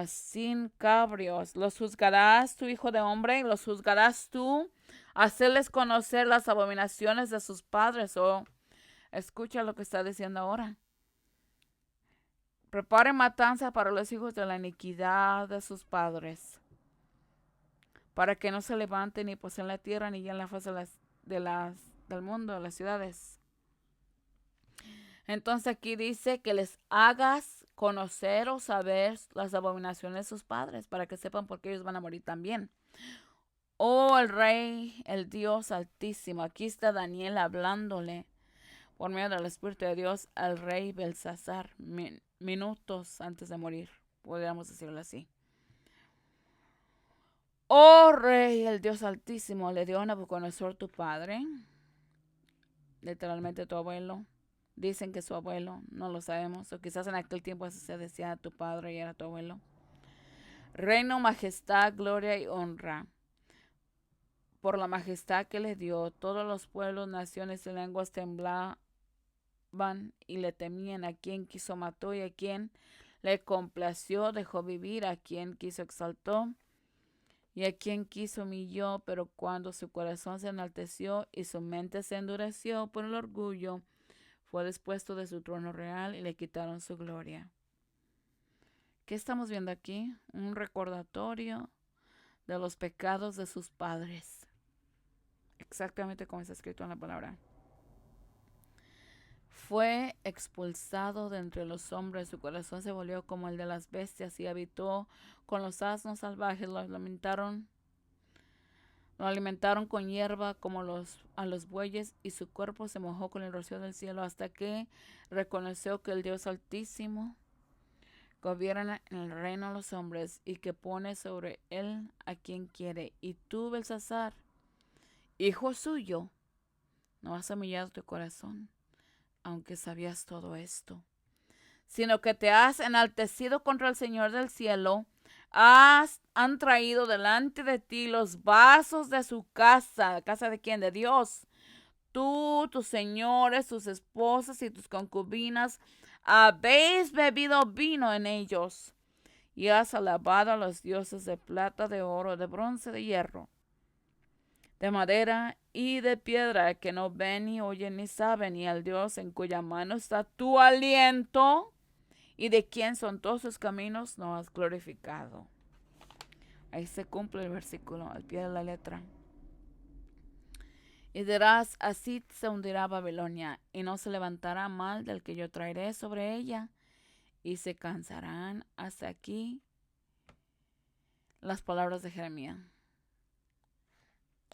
sin cabrios. Los juzgarás tú, hijo de hombre, los juzgarás tú, hacerles conocer las abominaciones de sus padres. Escucha lo que está diciendo ahora. Preparen matanza para los hijos de la iniquidad de sus padres, para que no se levanten ni poseen la tierra ni en la faz del mundo, de las ciudades. Entonces aquí dice que les hagas conocer o saber las abominaciones de sus padres, para que sepan por qué ellos van a morir también. Oh, el Rey, el Dios Altísimo. Aquí está Daniel hablándole por medio del Espíritu de Dios al rey Belsasar, minutos antes de morir, podríamos decirlo así. Oh Rey, el Dios Altísimo, le dio a Nabucodonosor tu padre, literalmente tu abuelo. Dicen que su abuelo, no lo sabemos, o quizás en aquel tiempo así se decía tu padre y era tu abuelo. Reino, majestad, gloria y honra. Por la majestad que le dio, todos los pueblos, naciones y lenguas temblaban y le temían. A quien quiso mató, y a quien le complació dejó vivir, a quien quiso exaltó y a quien quiso humilló. Pero cuando su corazón se enalteció y su mente se endureció por el orgullo, fue dispuesto de su trono real y le quitaron su gloria. ¿Qué estamos viendo aquí? Un recordatorio de los pecados de sus padres. Exactamente como está escrito en la palabra. Fue expulsado de entre los hombres, su corazón se volvió como el de las bestias y habitó con los asnos salvajes. Lo alimentaron con hierba como a los bueyes, y su cuerpo se mojó con el rocío del cielo, hasta que reconoció que el Dios Altísimo gobierna en el reino de los hombres y que pone sobre él a quien quiere. Y tú, Belsasar, hijo suyo, no has humillado tu corazón, aunque sabías todo esto, sino que te has enaltecido contra el Señor del cielo, Han traído delante de ti los vasos de su casa. ¿Casa de quién? De Dios. Tú, tus señores, tus esposas y tus concubinas habéis bebido vino en ellos, y has alabado a los dioses de plata, de oro, de bronce, de hierro, de madera y de piedra, que no ven ni oyen ni saben, y al Dios en cuya mano está tu aliento, y de quien son todos sus caminos, no has glorificado. Ahí se cumple el versículo al pie de la letra. Y dirás, así se hundirá Babilonia, y no se levantará mal del que yo traeré sobre ella, y se cansarán. Hasta aquí las palabras de Jeremías.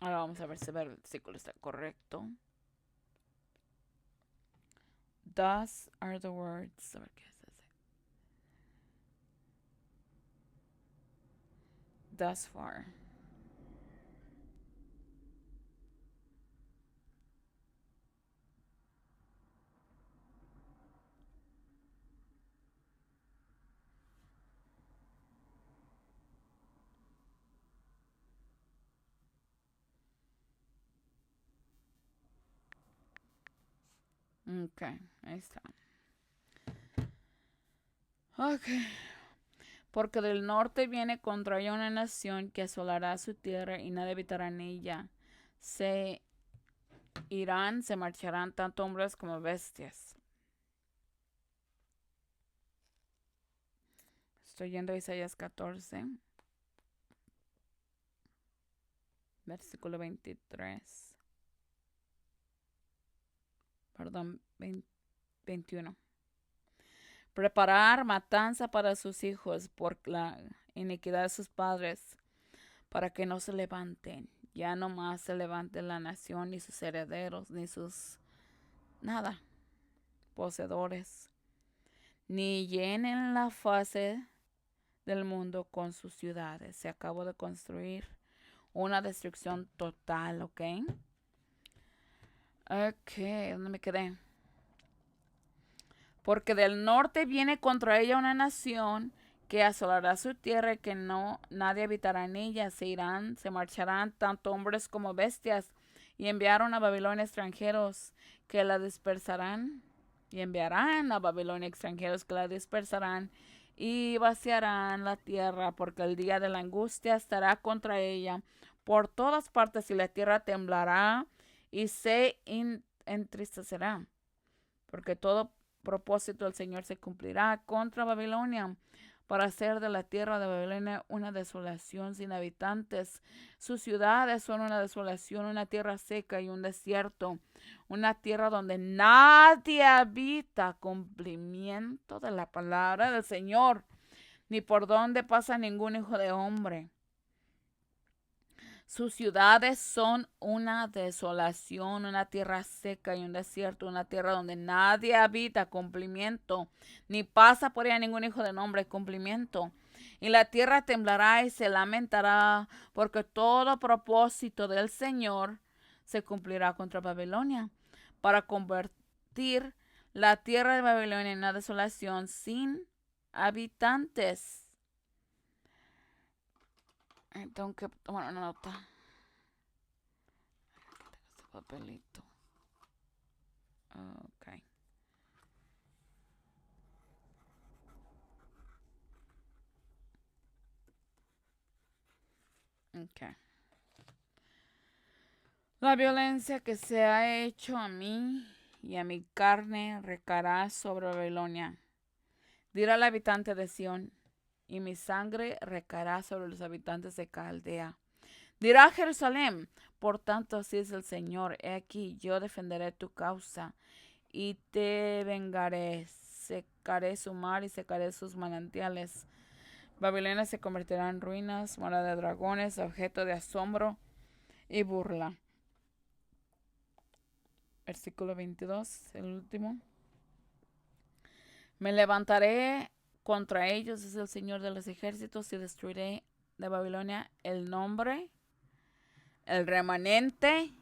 Ahora vamos a ver si el versículo está correcto. Thus are the words. A ver qué es ese. Thus far. Ok, ahí está. Ok. Porque del norte viene contra ella una nación que asolará su tierra y nadie habitará en ella. Se irán, se marcharán tanto hombres como bestias. Estoy yendo a Isaías 14, versículo 23. Perdón, 21. Preparar matanza para sus hijos por la iniquidad de sus padres, para que no se levanten. Ya no más se levante la nación, ni sus herederos, ni sus nada, poseedores, ni llenen la fase del mundo con sus ciudades. Se acabó de construir una destrucción total, ¿ok? Ok, ¿dónde me quedé? Porque del norte viene contra ella una nación que asolará su tierra y que no nadie habitará en ella. Se irán, se marcharán tanto hombres como bestias, y enviaron a Babilonia extranjeros que la dispersarán, y enviarán a Babilonia extranjeros que la dispersarán y vaciarán la tierra, porque el día de la angustia estará contra ella por todas partes, y la tierra temblará y se entristecerá, porque todo propósito del Señor se cumplirá contra Babilonia, para hacer de la tierra de Babilonia una desolación sin habitantes. Sus ciudades son una desolación, una tierra seca y un desierto, una tierra donde nadie habita. Cumplimiento de la palabra del Señor, ni por donde pasa ningún hijo de hombre. Sus ciudades son una desolación, una tierra seca y un desierto, una tierra donde nadie habita. Cumplimiento. Ni pasa por ella ningún hijo de hombre. Cumplimiento. Y la tierra temblará y se lamentará, porque todo propósito del Señor se cumplirá contra Babilonia, para convertir la tierra de Babilonia en una desolación sin habitantes. Tengo que tomar una nota. Este papelito. Ok. Ok. La violencia que se ha hecho a mí y a mi carne recaerá sobre Babilonia. Dirá el habitante de Sión, y mi sangre recaerá sobre los habitantes de Caldea. Dirá Jerusalén, por tanto así es el Señor, he aquí, yo defenderé tu causa y te vengaré, secaré su mar y secaré sus manantiales. Babilonia se convertirá en ruinas, morada de dragones, objeto de asombro y burla. Versículo 22, el último. Me levantaré contra ellos, es el Señor de los ejércitos, y destruiré de Babilonia el nombre, el remanente,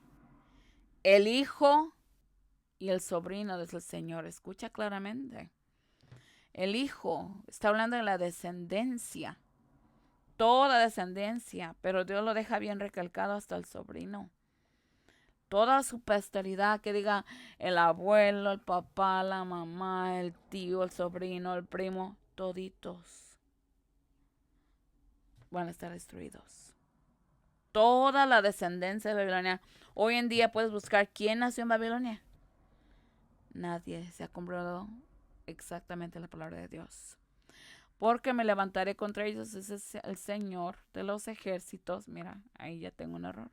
el hijo y el sobrino del Señor. Escucha claramente. El hijo está hablando de la descendencia toda descendencia, pero Dios lo deja bien recalcado hasta el sobrino. Toda su posteridad, que diga el abuelo, el papá, la mamá, el tío, el sobrino, el primo, toditos van a estar destruidos. Toda la descendencia de Babilonia. Hoy en día puedes buscar quién nació en Babilonia. Nadie se ha comprobado exactamente la palabra de Dios. Porque me levantaré contra ellos, ese es el Señor de los ejércitos. Mira, ahí ya tengo un error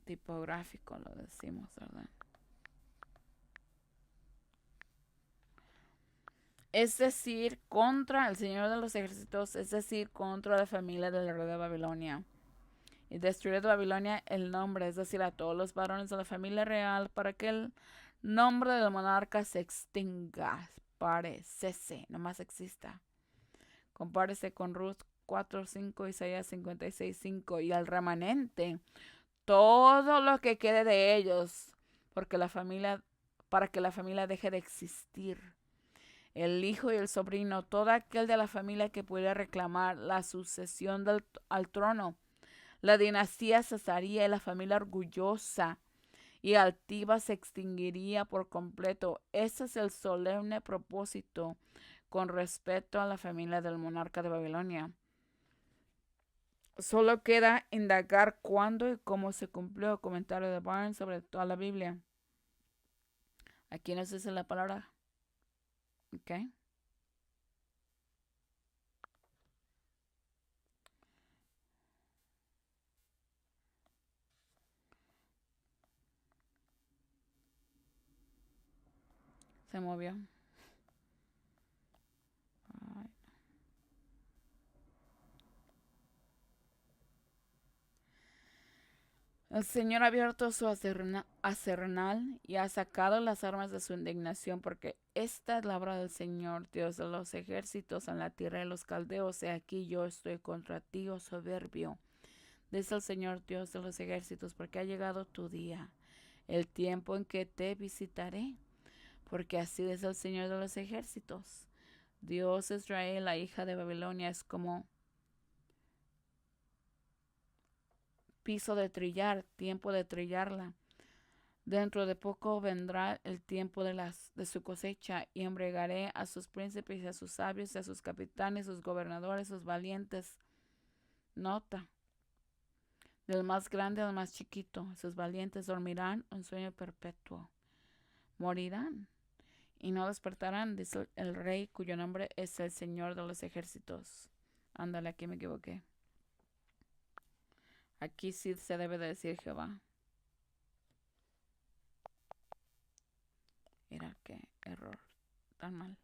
tipográfico, lo decimos, ¿verdad? Es decir, contra el Señor de los ejércitos, es decir, contra la familia del rey de Babilonia. Y destruiré de Babilonia el nombre, es decir, a todos los varones de la familia real, para que el nombre del monarca se extinga, pare, cese, nomás exista. Compárese con Ruth 4:5, Isaías 56:5, y al remanente, todo lo que quede de ellos, porque la familia, para que la familia deje de existir. El hijo y el sobrino, todo aquel de la familia que pudiera reclamar la sucesión al trono. La dinastía cesaría y la familia orgullosa y altiva se extinguiría por completo. Ese es el solemne propósito con respecto a la familia del monarca de Babilonia. Solo queda indagar cuándo y cómo se cumplió el comentario de Barnes sobre toda la Biblia. Aquí nos dice la palabra. ¿Ok? Se movió. Ay. El Señor ha abierto su acernal y ha sacado las armas de su indignación, porque esta es la obra del Señor, Dios de los ejércitos, en la tierra de los caldeos. He aquí yo estoy contra ti, oh soberbio, dice el Señor, Dios de los ejércitos, porque ha llegado tu día, el tiempo en que te visitaré, porque así dice el Señor de los ejércitos. Dios de Israel, la hija de Babilonia, es como piso de trillar, tiempo de trillarla. Dentro de poco vendrá el tiempo de su cosecha, y embregaré a sus príncipes y a sus sabios y a sus capitanes, sus gobernadores, sus valientes. Nota, del más grande al más chiquito, sus valientes dormirán un sueño perpetuo. Morirán y no despertarán, dice el rey cuyo nombre es el Señor de los ejércitos. Ándale, aquí me equivoqué. Aquí sí se debe de decir Jehová. Mira qué error tan mal.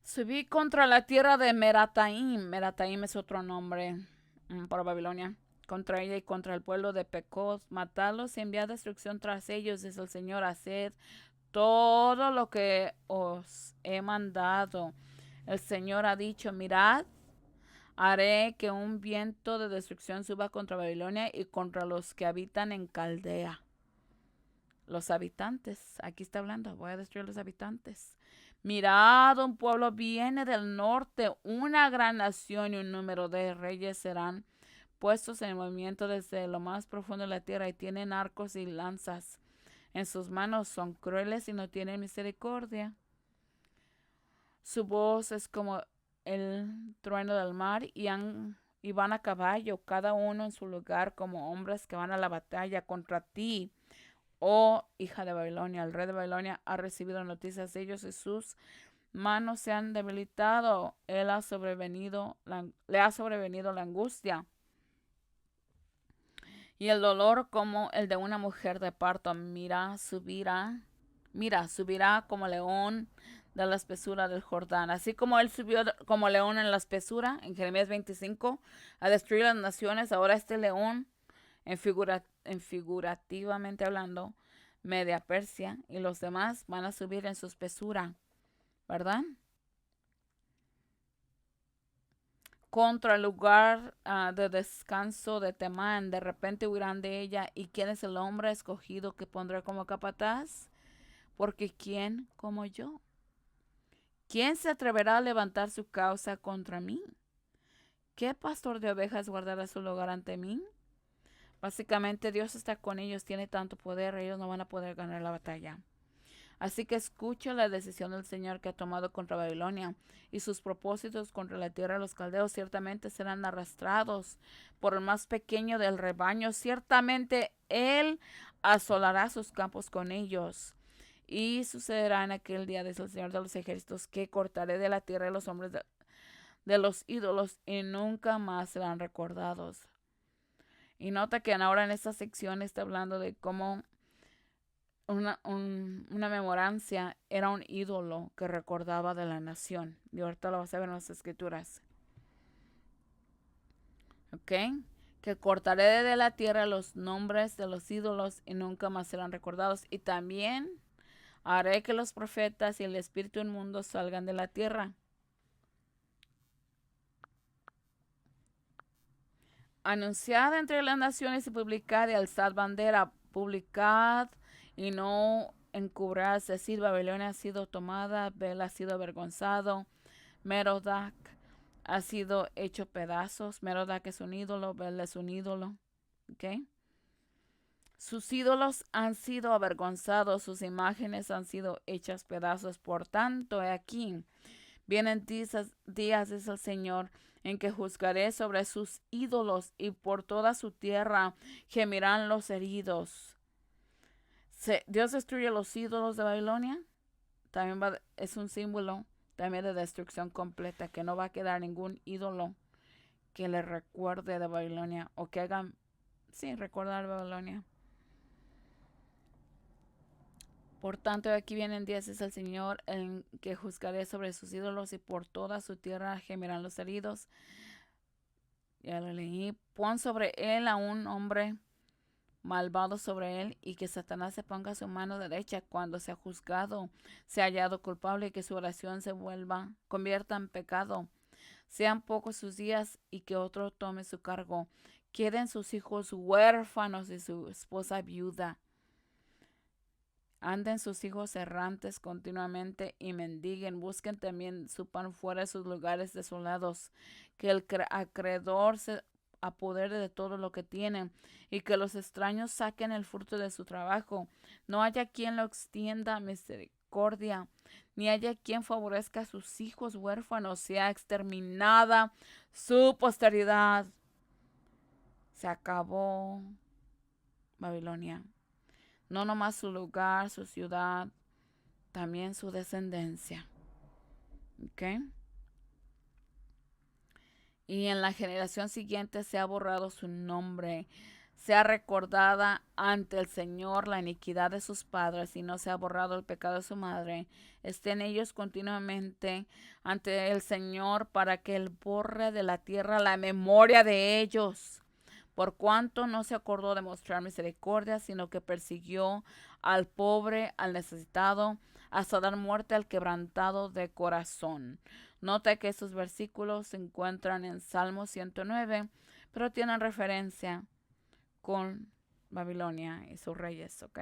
Subí contra la tierra de Merataim. Merataim es otro nombre para Babilonia. Contra ella y contra el pueblo de Pecos. Matadlos y enviad destrucción tras ellos, dice el Señor. Haced todo lo que os he mandado. El Señor ha dicho, mirad, haré que un viento de destrucción suba contra Babilonia y contra los que habitan en Caldea. Los habitantes, aquí está hablando, voy a destruir los habitantes. Mirad, un pueblo viene del norte, una gran nación y un número de reyes serán puestos en movimiento desde lo más profundo de la tierra y tienen arcos y lanzas. En sus manos son crueles y no tienen misericordia. Su voz es como el trueno del mar y van a caballo, cada uno en su lugar, como hombres que van a la batalla contra ti. Oh, hija de Babilonia, el rey de Babilonia ha recibido noticias de ellos y sus manos se han debilitado. Le ha sobrevenido la angustia y el dolor como el de una mujer de parto. Subirá como león de la espesura del Jordán. Así como él subió como león en la espesura, en Jeremías 25, a destruir las naciones, ahora este león, figurativamente hablando, Media Persia y los demás van a subir en su espesura, ¿verdad? contra el lugar de descanso de Temán. De repente huirán de ella. ¿Y quién es el hombre escogido que pondré como capataz? Porque ¿quién como yo? ¿Quién se atreverá a levantar su causa contra mí? ¿Qué pastor de ovejas guardará su lugar ante mí? Básicamente Dios está con ellos, tiene tanto poder, ellos no van a poder ganar la batalla. Así que escucha la decisión del Señor que ha tomado contra Babilonia y sus propósitos contra la tierra de los caldeos ciertamente serán arrastrados por el más pequeño del rebaño. Ciertamente Él asolará sus campos con ellos. Y sucederá en aquel día, dice el Señor de los ejércitos, que cortaré de la tierra de los hombres de los ídolos y nunca más serán recordados. Y nota que ahora en esta sección está hablando de cómo una memorancia era un ídolo que recordaba de la nación. Y ahorita lo vas a ver en las escrituras. ¿Ok? Que cortaré de la tierra los nombres de los ídolos y nunca más serán recordados. Y también haré que los profetas y el espíritu inmundo salgan de la tierra. Anunciad entre las naciones y publicad y alzad bandera. Publicad y no encubráis, decir Babilonia ha sido tomada, Bel ha sido avergonzado, Merodach ha sido hecho pedazos. Merodach es un ídolo, Bel es un ídolo. ¿Okay? Sus ídolos han sido avergonzados, sus imágenes han sido hechas pedazos. Por tanto, he aquí, vienen días, dice el Señor, en que juzgaré sobre sus ídolos y por toda su tierra gemirán los heridos. Dios destruye los ídolos de Babilonia. También es un símbolo también de destrucción completa, que no va a quedar ningún ídolo que le recuerde de Babilonia o que hagan, sí, recordar Babilonia. Por tanto, aquí vienen días, es el Señor, en que juzgaré sobre sus ídolos y por toda su tierra gemirán los heridos. Ya lo leí. Pon sobre él a un hombre malvado sobre él y que Satanás se ponga su mano derecha cuando sea juzgado, sea hallado culpable y que su oración se convierta en pecado. Sean pocos sus días y que otro tome su cargo. Queden sus hijos huérfanos y su esposa viuda. Anden sus hijos errantes continuamente y mendiguen. Busquen también su pan fuera de sus lugares desolados. Que el acreedor se apodere de todo lo que tienen y que los extraños saquen el fruto de su trabajo. No haya quien lo extienda misericordia, ni haya quien favorezca a sus hijos huérfanos. Sea exterminada su posteridad. Se acabó Babilonia. No nomás su lugar, su ciudad, también su descendencia. ¿Ok? Y en la generación siguiente se ha borrado su nombre. Sea recordada ante el Señor la iniquidad de sus padres y no se ha borrado el pecado de su madre. Estén ellos continuamente ante el Señor para que Él borre de la tierra la memoria de ellos. Por cuanto no se acordó de mostrar misericordia, sino que persiguió al pobre, al necesitado, hasta dar muerte al quebrantado de corazón. Nota que estos versículos se encuentran en Salmo 109, pero tienen referencia con Babilonia y sus reyes, ¿ok?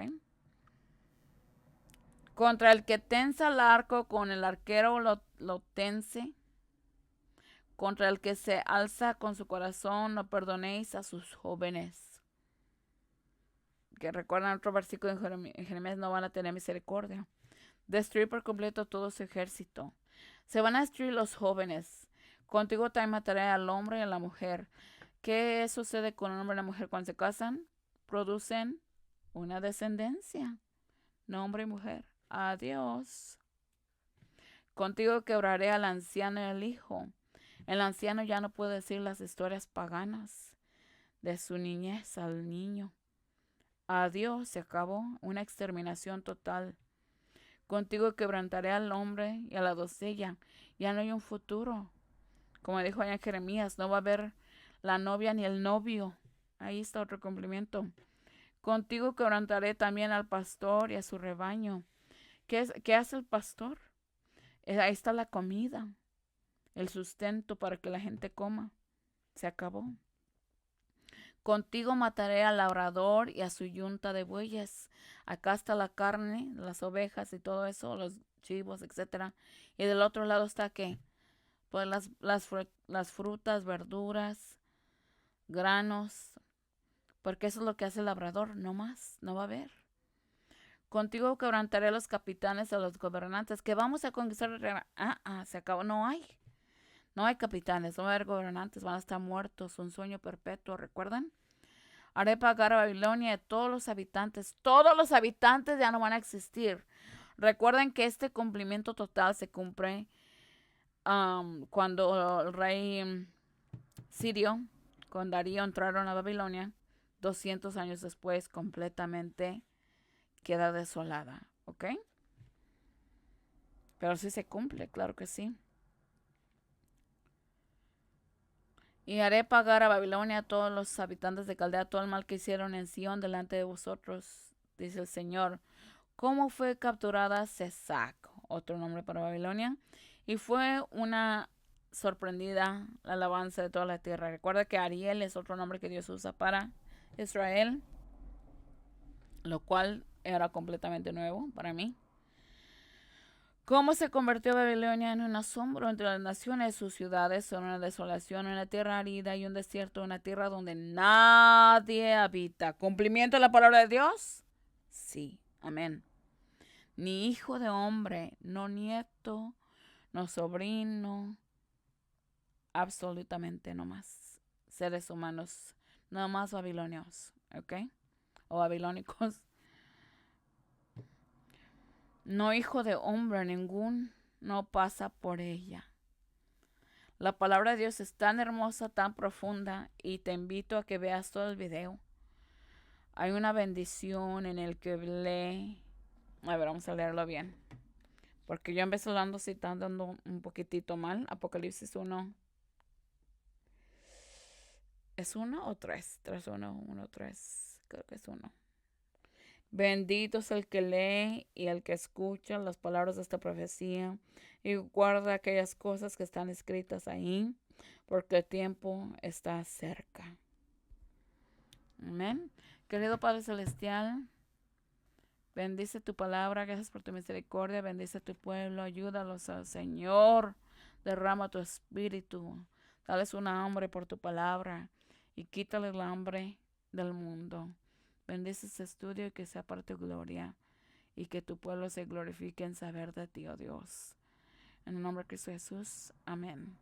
Contra el que tensa el arco, con el arquero lo tense. Contra el que se alza con su corazón, no perdonéis a sus jóvenes. Que recuerdan otro versículo en Jeremías, no van a tener misericordia. Destruir por completo todo su ejército. Se van a destruir los jóvenes. Contigo también mataré al hombre y a la mujer. ¿Qué sucede con un hombre y una mujer cuando se casan? Producen una descendencia. No hombre y mujer. Adiós. Contigo quebraré al anciano y al hijo. El anciano ya no puede decir las historias paganas de su niñez al niño. Adiós, se acabó. Una exterminación total. Contigo quebrantaré al hombre y a la doncella. Ya no hay un futuro. Como dijo allá Jeremías, no va a haber la novia ni el novio. Ahí está otro cumplimiento. Contigo quebrantaré también al pastor y a su rebaño. ¿Qué hace el pastor? Ahí está la comida. el sustento para que la gente coma. Se acabó. Contigo mataré al labrador y a su yunta de bueyes. Acá está la carne, las ovejas y todo eso, los chivos, etcétera. Y del otro lado está ¿qué? Pues las frutas, verduras, granos, porque eso es lo que hace el labrador, no más, no va a haber. Contigo quebrantaré a los capitanes, a los gobernantes, que vamos a conquistar. Se acabó, no hay. No hay capitanes, no va a haber gobernantes, van a estar muertos, un sueño perpetuo, ¿recuerdan? Haré pagar a Babilonia de todos los habitantes ya no van a existir. Recuerden que este cumplimiento total se cumple cuando el rey Sirio, con Darío entraron a Babilonia, 200 años después completamente queda desolada, ¿ok? Pero sí se cumple, claro que sí. Y haré pagar a Babilonia a todos los habitantes de Caldea todo el mal que hicieron en Sión delante de vosotros, dice el Señor. ¿Cómo fue capturada Sesac, otro nombre para Babilonia? Y fue una sorprendida la alabanza de toda la tierra. Recuerda que Ariel es otro nombre que Dios usa para Israel, lo cual era completamente nuevo para mí. ¿Cómo se convirtió Babilonia en un asombro entre las naciones? Sus ciudades son una desolación, una tierra árida y un desierto, una tierra donde nadie habita. ¿Cumplimiento de la palabra de Dios? Sí, amén. Ni hijo de hombre, no nieto, no sobrino, absolutamente no más. Seres humanos, no más babilonios, ¿ok? O babilónicos. No hijo de hombre ningún no pasa por ella. La palabra de Dios es tan hermosa, tan profunda, y te invito a que veas todo el video. Hay una bendición en el que lee. A ver, vamos a leerlo bien. Porque yo empecé hablando citando un poquitito mal. Apocalipsis 1. ¿Es 1 o 3? 3, 1, 1, 3. Creo que es 1. Bendito es el que lee y el que escucha las palabras de esta profecía y guarda aquellas cosas que están escritas ahí, porque el tiempo está cerca. Amén. Querido Padre Celestial, bendice tu palabra, gracias por tu misericordia, bendice tu pueblo, ayúdalos al Señor, derrama tu espíritu, dales un hambre por tu palabra y quítale el hambre del mundo. Bendice este estudio y que sea para tu gloria y que tu pueblo se glorifique en saber de ti, oh Dios. En el nombre de Cristo Jesús, amén.